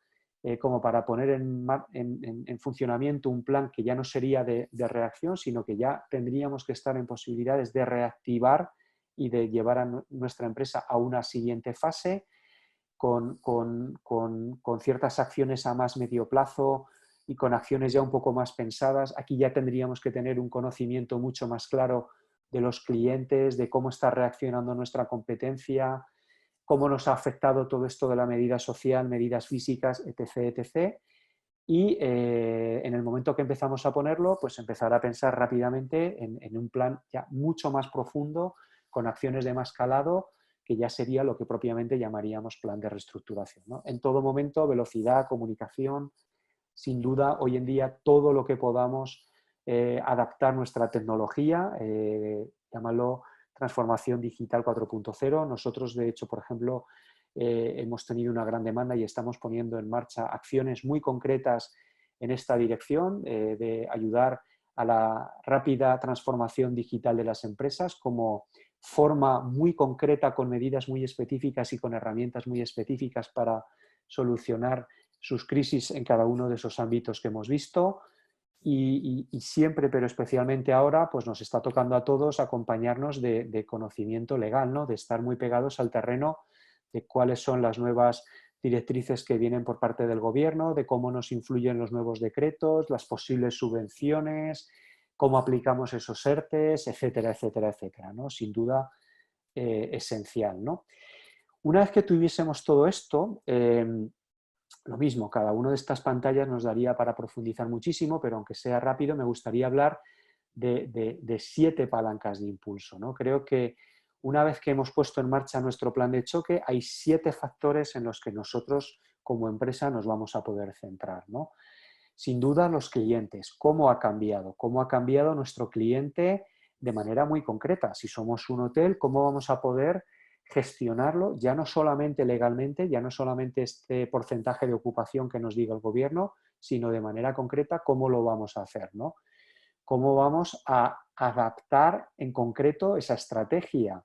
como para poner en funcionamiento un plan que ya no sería de reacción, sino que ya tendríamos que estar en posibilidades de reactivar y de llevar a nuestra empresa a una siguiente fase con ciertas acciones a más medio plazo y con acciones ya un poco más pensadas. Aquí ya tendríamos que tener un conocimiento mucho más claro de los clientes, de cómo está reaccionando nuestra competencia, cómo nos ha afectado todo esto de la medida social, medidas físicas, etc., etc. Y en el momento que empezamos a ponerlo, pues empezar a pensar rápidamente en un plan ya mucho más profundo, con acciones de más calado, que ya sería lo que propiamente llamaríamos plan de reestructuración, ¿no? En todo momento, velocidad, comunicación, sin duda, hoy en día todo lo que podamos adaptar nuestra tecnología, llámalo transformación digital 4.0. Nosotros, de hecho, por ejemplo, hemos tenido una gran demanda y estamos poniendo en marcha acciones muy concretas en esta dirección, de ayudar a la rápida transformación digital de las empresas como forma muy concreta, con medidas muy específicas y con herramientas muy específicas para solucionar sus crisis en cada uno de esos ámbitos que hemos visto. Y siempre, pero especialmente ahora, pues nos está tocando a todos acompañarnos de conocimiento legal, ¿no? De estar muy pegados al terreno de cuáles son las nuevas directrices que vienen por parte del gobierno, de cómo nos influyen los nuevos decretos, las posibles subvenciones, cómo aplicamos esos ERTEs, etcétera, etcétera, etcétera, ¿no? Sin duda, esencial, ¿no? Una vez que tuviésemos todo esto, lo mismo, cada una de estas pantallas nos daría para profundizar muchísimo, pero aunque sea rápido, me gustaría hablar de 7 palancas de impulso, ¿no? Creo que una vez que hemos puesto en marcha nuestro plan de choque, hay 7 factores en los que nosotros como empresa nos vamos a poder centrar, ¿no? Sin duda, los clientes. ¿Cómo ha cambiado? ¿Cómo ha cambiado nuestro cliente de manera muy concreta? Si somos un hotel, ¿cómo vamos a poder gestionarlo, ya no solamente legalmente, ya no solamente este porcentaje de ocupación que nos diga el gobierno, sino de manera concreta cómo lo vamos a hacer, ¿no? Cómo vamos a adaptar en concreto esa estrategia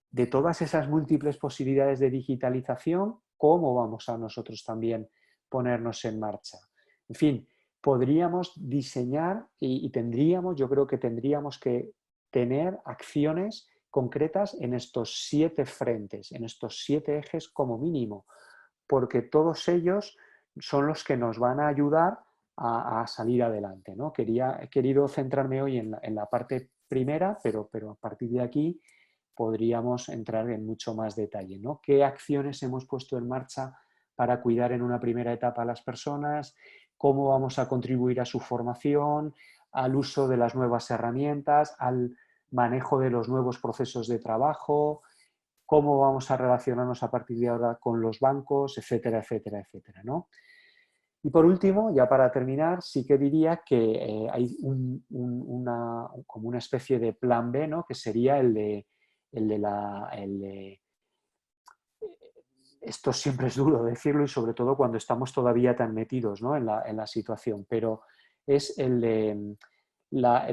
de todas esas múltiples posibilidades de digitalización, cómo vamos a nosotros también ponernos en marcha. En fin, podríamos diseñar y tendríamos, yo creo que tendríamos que tener acciones concretas en estos 7 frentes, en estos 7 ejes como mínimo, porque todos ellos son los que nos van a ayudar a salir adelante, ¿no? He querido centrarme hoy en la parte primera, pero a partir de aquí podríamos entrar en mucho más detalle, ¿no? ¿Qué acciones hemos puesto en marcha para cuidar en una primera etapa a las personas? ¿Cómo vamos a contribuir a su formación, al uso de las nuevas herramientas, al manejo de los nuevos procesos de trabajo? ¿Cómo vamos a relacionarnos a partir de ahora con los bancos, etcétera, etcétera, etcétera, ¿no? Y por último, ya para terminar, sí que diría que hay como una especie de plan B, ¿no? Que sería el de esto siempre es duro decirlo y sobre todo cuando estamos todavía tan metidos, ¿no? en la situación, pero es el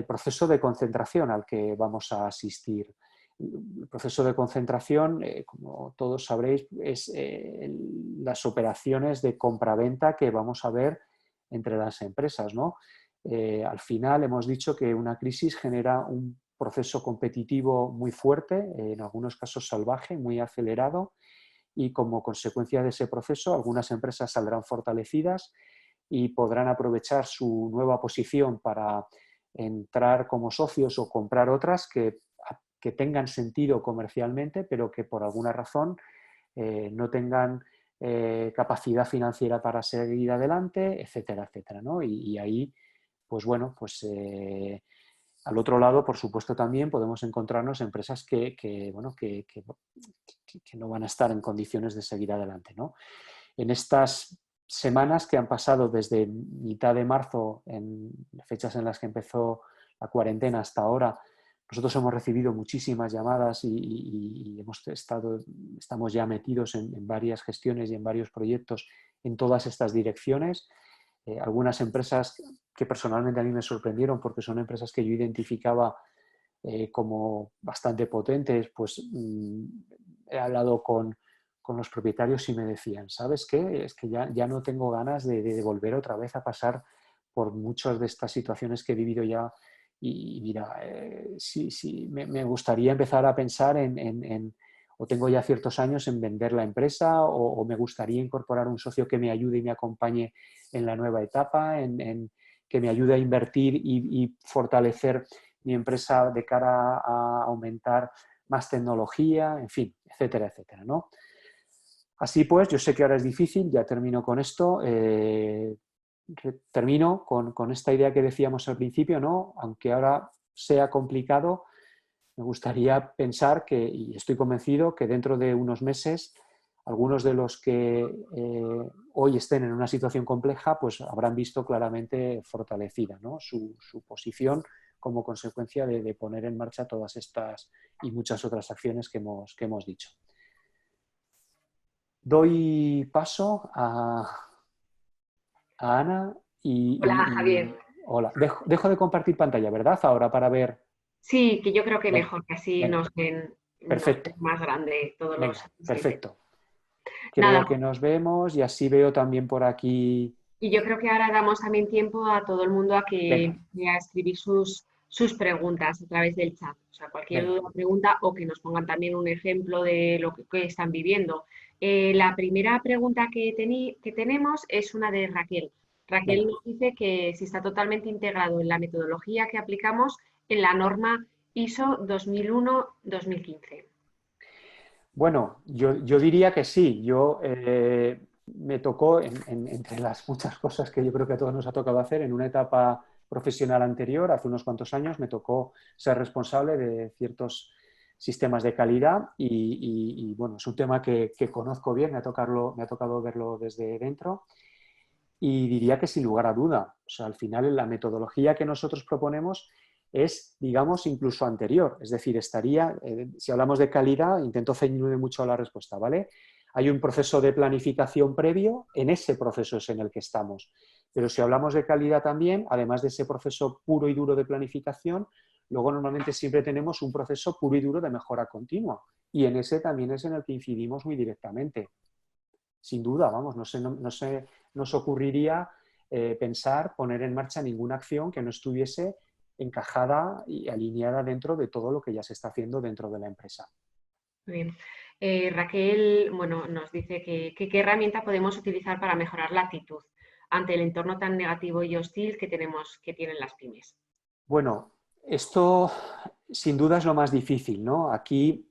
proceso de concentración al que vamos a asistir. El proceso de concentración, como todos sabréis, es las operaciones de compraventa que vamos a ver entre las empresas, ¿no? Al final hemos dicho que una crisis genera un proceso competitivo muy fuerte, en algunos casos salvaje, muy acelerado, y como consecuencia de ese proceso algunas empresas saldrán fortalecidas y podrán aprovechar su nueva posición para entrar como socios o comprar otras que tengan sentido comercialmente, pero que por alguna razón no tengan capacidad financiera para seguir adelante, etcétera, etcétera, ¿no? Y ahí, pues bueno, pues al otro lado, por supuesto, también podemos encontrarnos empresas que no van a estar en condiciones de seguir adelante, ¿no? En estas semanas que han pasado desde mitad de marzo, en fechas en las que empezó la cuarentena hasta ahora, nosotros hemos recibido muchísimas llamadas y estamos ya metidos en varias gestiones y en varios proyectos en todas estas direcciones. Algunas empresas que personalmente a mí me sorprendieron porque son empresas que yo identificaba como bastante potentes, pues he hablado con los propietarios y me decían, ¿sabes qué? Es que ya no tengo ganas de volver otra vez a pasar por muchas de estas situaciones que he vivido ya y mira, sí, me gustaría empezar a pensar o tengo ya ciertos años en vender la empresa, o me gustaría incorporar un socio que me ayude y me acompañe en la nueva etapa, que me ayude a invertir y fortalecer mi empresa de cara a aumentar más tecnología, en fin, etcétera, etcétera, ¿no? Así pues, yo sé que ahora es difícil, ya termino con esto, termino con esta idea que decíamos al principio, ¿no? Aunque ahora sea complicado, me gustaría pensar y estoy convencido, que dentro de unos meses algunos de los que hoy estén en una situación compleja, pues habrán visto claramente fortalecida, ¿no?, su posición como consecuencia de poner en marcha todas estas y muchas otras acciones que hemos dicho. Doy paso a Ana Hola, Javier. hola. Dejo de compartir pantalla, ¿verdad? Ahora para ver. Sí, que yo creo que Venga, mejor, que así venga, nos ven perfecto. más grande todos los Venga, asistentes. perfecto. Creo Nada, que nos vemos y así veo también por aquí. y yo creo que ahora damos también tiempo a todo el mundo a que Venga, empiece a escribir sus preguntas a través del chat. O sea, cualquier venga. duda o pregunta, o que nos pongan también un ejemplo de lo que están viviendo. La primera pregunta que tenemos es una de Raquel. Raquel Venga. nos dice que si está totalmente integrado en la metodología que aplicamos en la norma ISO 2001-2015. Bueno, yo diría que sí. Me tocó, entre las muchas cosas que yo creo que a todos nos ha tocado hacer, en una etapa profesional anterior, hace unos cuantos años, me tocó ser responsable de ciertos sistemas de calidad y, bueno, es un tema que conozco bien, me ha tocado verlo desde dentro y diría que sin lugar a duda. O sea, al final la metodología que nosotros proponemos es, digamos, incluso anterior. Es decir, si hablamos de calidad, intento ceñirme mucho a la respuesta, ¿vale? Hay un proceso de planificación previo, en ese proceso es en el que estamos. Pero si hablamos de calidad también, además de ese proceso puro y duro de planificación, luego normalmente siempre tenemos un proceso puro y duro de mejora continua. Y en ese también es en el que incidimos muy directamente. Sin duda, vamos, no se nos ocurriría pensar poner en marcha ninguna acción que no estuviese encajada y alineada dentro de todo lo que ya se está haciendo dentro de la empresa. Muy bien. Raquel, bueno, nos dice qué herramienta podemos utilizar para mejorar la actitud ante el entorno tan negativo y hostil que tienen las pymes. Bueno, esto sin duda es lo más difícil, ¿no? Aquí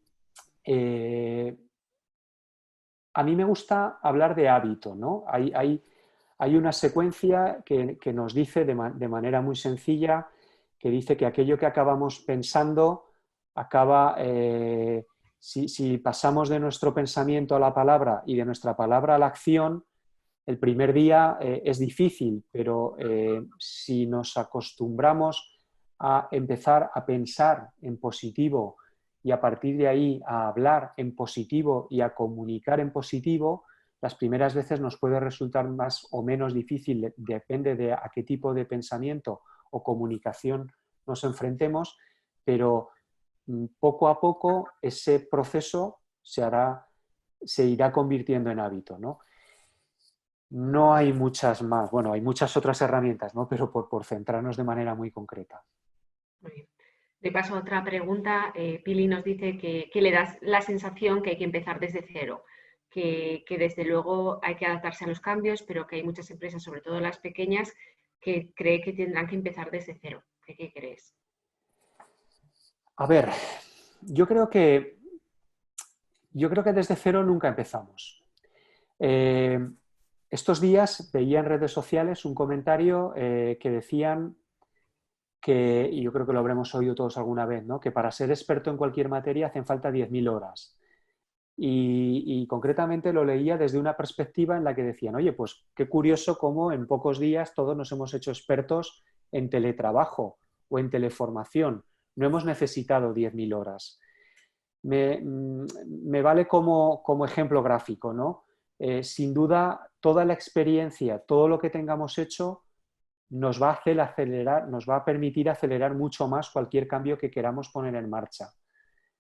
a mí me gusta hablar de hábito, ¿no? Hay una secuencia que nos dice de manera muy sencilla, que dice que aquello que acabamos pensando acaba, si pasamos de nuestro pensamiento a la palabra y de nuestra palabra a la acción, el primer día es difícil, pero si nos acostumbramos a empezar a pensar en positivo y a partir de ahí a hablar en positivo y a comunicar en positivo, las primeras veces nos puede resultar más o menos difícil, depende de a qué tipo de pensamiento o comunicación nos enfrentemos, pero poco a poco ese proceso se irá convirtiendo en hábito, ¿no? No hay muchas más, bueno, hay muchas otras herramientas, ¿no? Pero por centrarnos de manera muy concreta. Muy bien. De paso, otra pregunta. Pili nos dice que le das la sensación que hay que empezar desde cero, que desde luego hay que adaptarse a los cambios, pero que hay muchas empresas, sobre todo las pequeñas, que cree que tendrán que empezar desde cero. ¿Qué crees? A ver, yo creo que desde cero nunca empezamos. Estos días veía en redes sociales un comentario que decían y yo creo que lo habremos oído todos alguna vez, ¿no? Que para ser experto en cualquier materia hacen falta 10.000 horas. Y concretamente lo leía desde una perspectiva en la que decían, oye, pues qué curioso cómo en pocos días todos nos hemos hecho expertos en teletrabajo o en teleformación. No hemos necesitado 10.000 horas. Me vale como ejemplo gráfico, ¿no? Sin duda, toda la experiencia, todo lo que tengamos hecho nos va a acelerar, nos va a permitir acelerar mucho más cualquier cambio que queramos poner en marcha.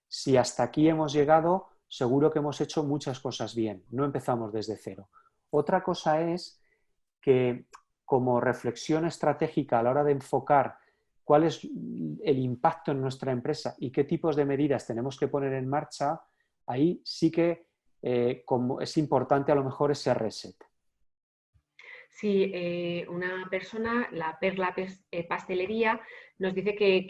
Si hasta aquí hemos llegado, seguro que hemos hecho muchas cosas bien, no empezamos desde cero. Otra cosa es que como reflexión estratégica a la hora de enfocar cuál es el impacto en nuestra empresa y qué tipos de medidas tenemos que poner en marcha, ahí sí que como es importante a lo mejor ese reset. Sí, una persona, la Perla Pastelería, nos dice que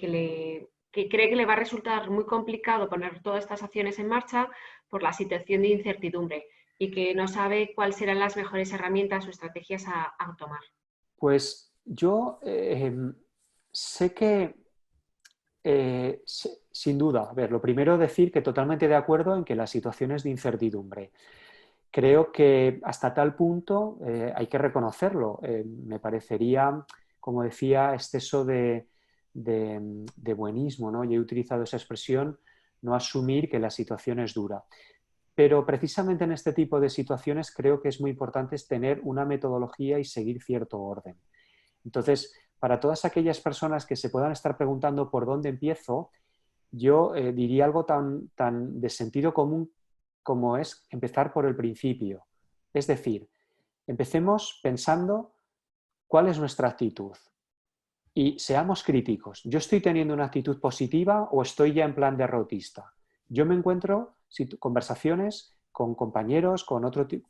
cree que le va a resultar muy complicado poner todas estas acciones en marcha por la situación de incertidumbre y que no sabe cuáles serán las mejores herramientas o estrategias a tomar. Pues yo sé que, sin duda, a ver, lo primero decir que totalmente de acuerdo en que las situaciones de incertidumbre. Creo que hasta tal punto hay que reconocerlo. Me parecería, como decía, exceso de buenismo, ¿no? Y he utilizado esa expresión, no asumir que la situación es dura. Pero precisamente en este tipo de situaciones creo que es muy importante tener una metodología y seguir cierto orden. Entonces, para todas aquellas personas que se puedan estar preguntando por dónde empiezo, yo diría algo tan de sentido común como es empezar por el principio. Es decir, empecemos pensando cuál es nuestra actitud y seamos críticos. ¿Yo estoy teniendo una actitud positiva o estoy ya en plan derrotista? Yo me encuentro conversaciones con compañeros, con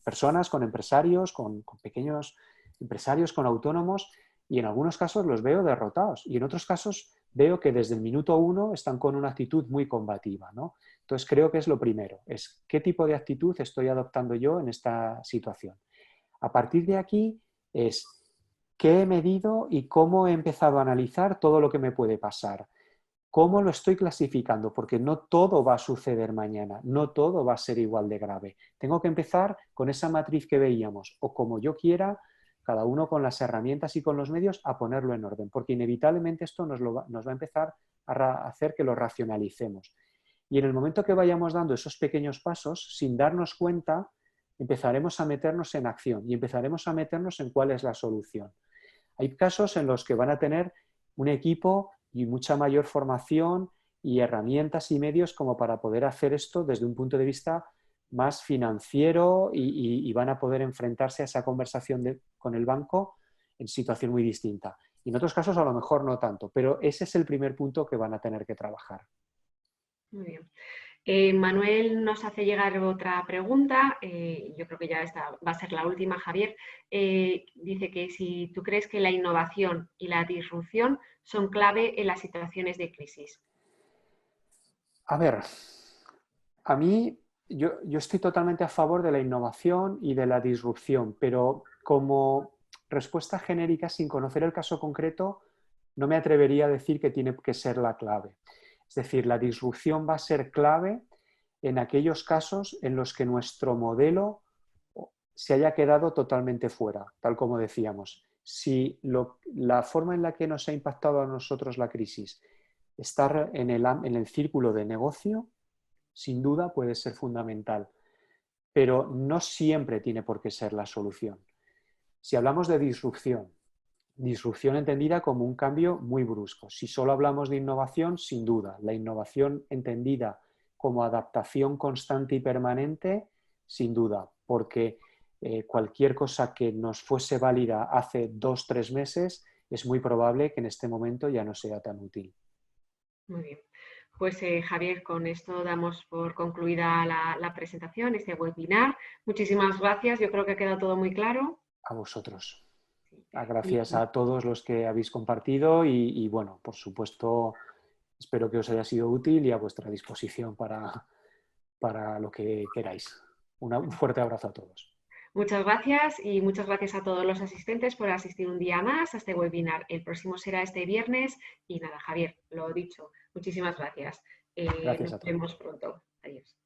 personas, con empresarios, con pequeños empresarios, con autónomos, y en algunos casos los veo derrotados y en otros casos veo que desde el minuto 1 están con una actitud muy combativa, ¿no? Entonces creo que es lo primero, es qué tipo de actitud estoy adoptando yo en esta situación. A partir de aquí es qué he medido y cómo he empezado a analizar todo lo que me puede pasar. ¿Cómo lo estoy clasificando? Porque no todo va a suceder mañana, no todo va a ser igual de grave. Tengo que empezar con esa matriz que veíamos, o como yo quiera, cada uno con las herramientas y con los medios, a ponerlo en orden, porque inevitablemente esto nos va a empezar a hacer que lo racionalicemos. Y en el momento que vayamos dando esos pequeños pasos, sin darnos cuenta, empezaremos a meternos en acción y empezaremos a meternos en cuál es la solución. Hay casos en los que van a tener un equipo y mucha mayor formación y herramientas y medios como para poder hacer esto desde un punto de vista más financiero y van a poder enfrentarse a esa conversación con el banco en situación muy distinta. Y en otros casos a lo mejor no tanto, pero ese es el primer punto que van a tener que trabajar. Muy bien. Manuel nos hace llegar otra pregunta, yo creo que ya esta va a ser la última, Javier. Dice que si tú crees que la innovación y la disrupción son clave en las situaciones de crisis. A ver, a mí yo estoy totalmente a favor de la innovación y de la disrupción, pero como respuesta genérica, sin conocer el caso concreto, no me atrevería a decir que tiene que ser la clave. Es decir, la disrupción va a ser clave en aquellos casos en los que nuestro modelo se haya quedado totalmente fuera, tal como decíamos. Si la forma en la que nos ha impactado a nosotros la crisis está en el círculo de negocio, sin duda puede ser fundamental, pero no siempre tiene por qué ser la solución. Si hablamos de disrupción entendida como un cambio muy brusco. Si solo hablamos de innovación, sin duda, la innovación entendida como adaptación constante y permanente, sin duda, porque cualquier cosa que nos fuese válida hace 2 o 3 meses es muy probable que en este momento ya no sea tan útil. Muy bien. Pues Javier, con esto damos por concluida la presentación, este webinar. Muchísimas gracias, yo creo que ha quedado todo muy claro. A vosotros. Sí. Gracias a todos los que habéis compartido y bueno, por supuesto, espero que os haya sido útil y a vuestra disposición para lo que queráis. Un fuerte abrazo a todos. Muchas gracias y muchas gracias a todos los asistentes por asistir un día más a este webinar. El próximo será este viernes y nada, Javier, lo dicho, muchísimas gracias. Gracias a Nos todos. vemos pronto. Adiós.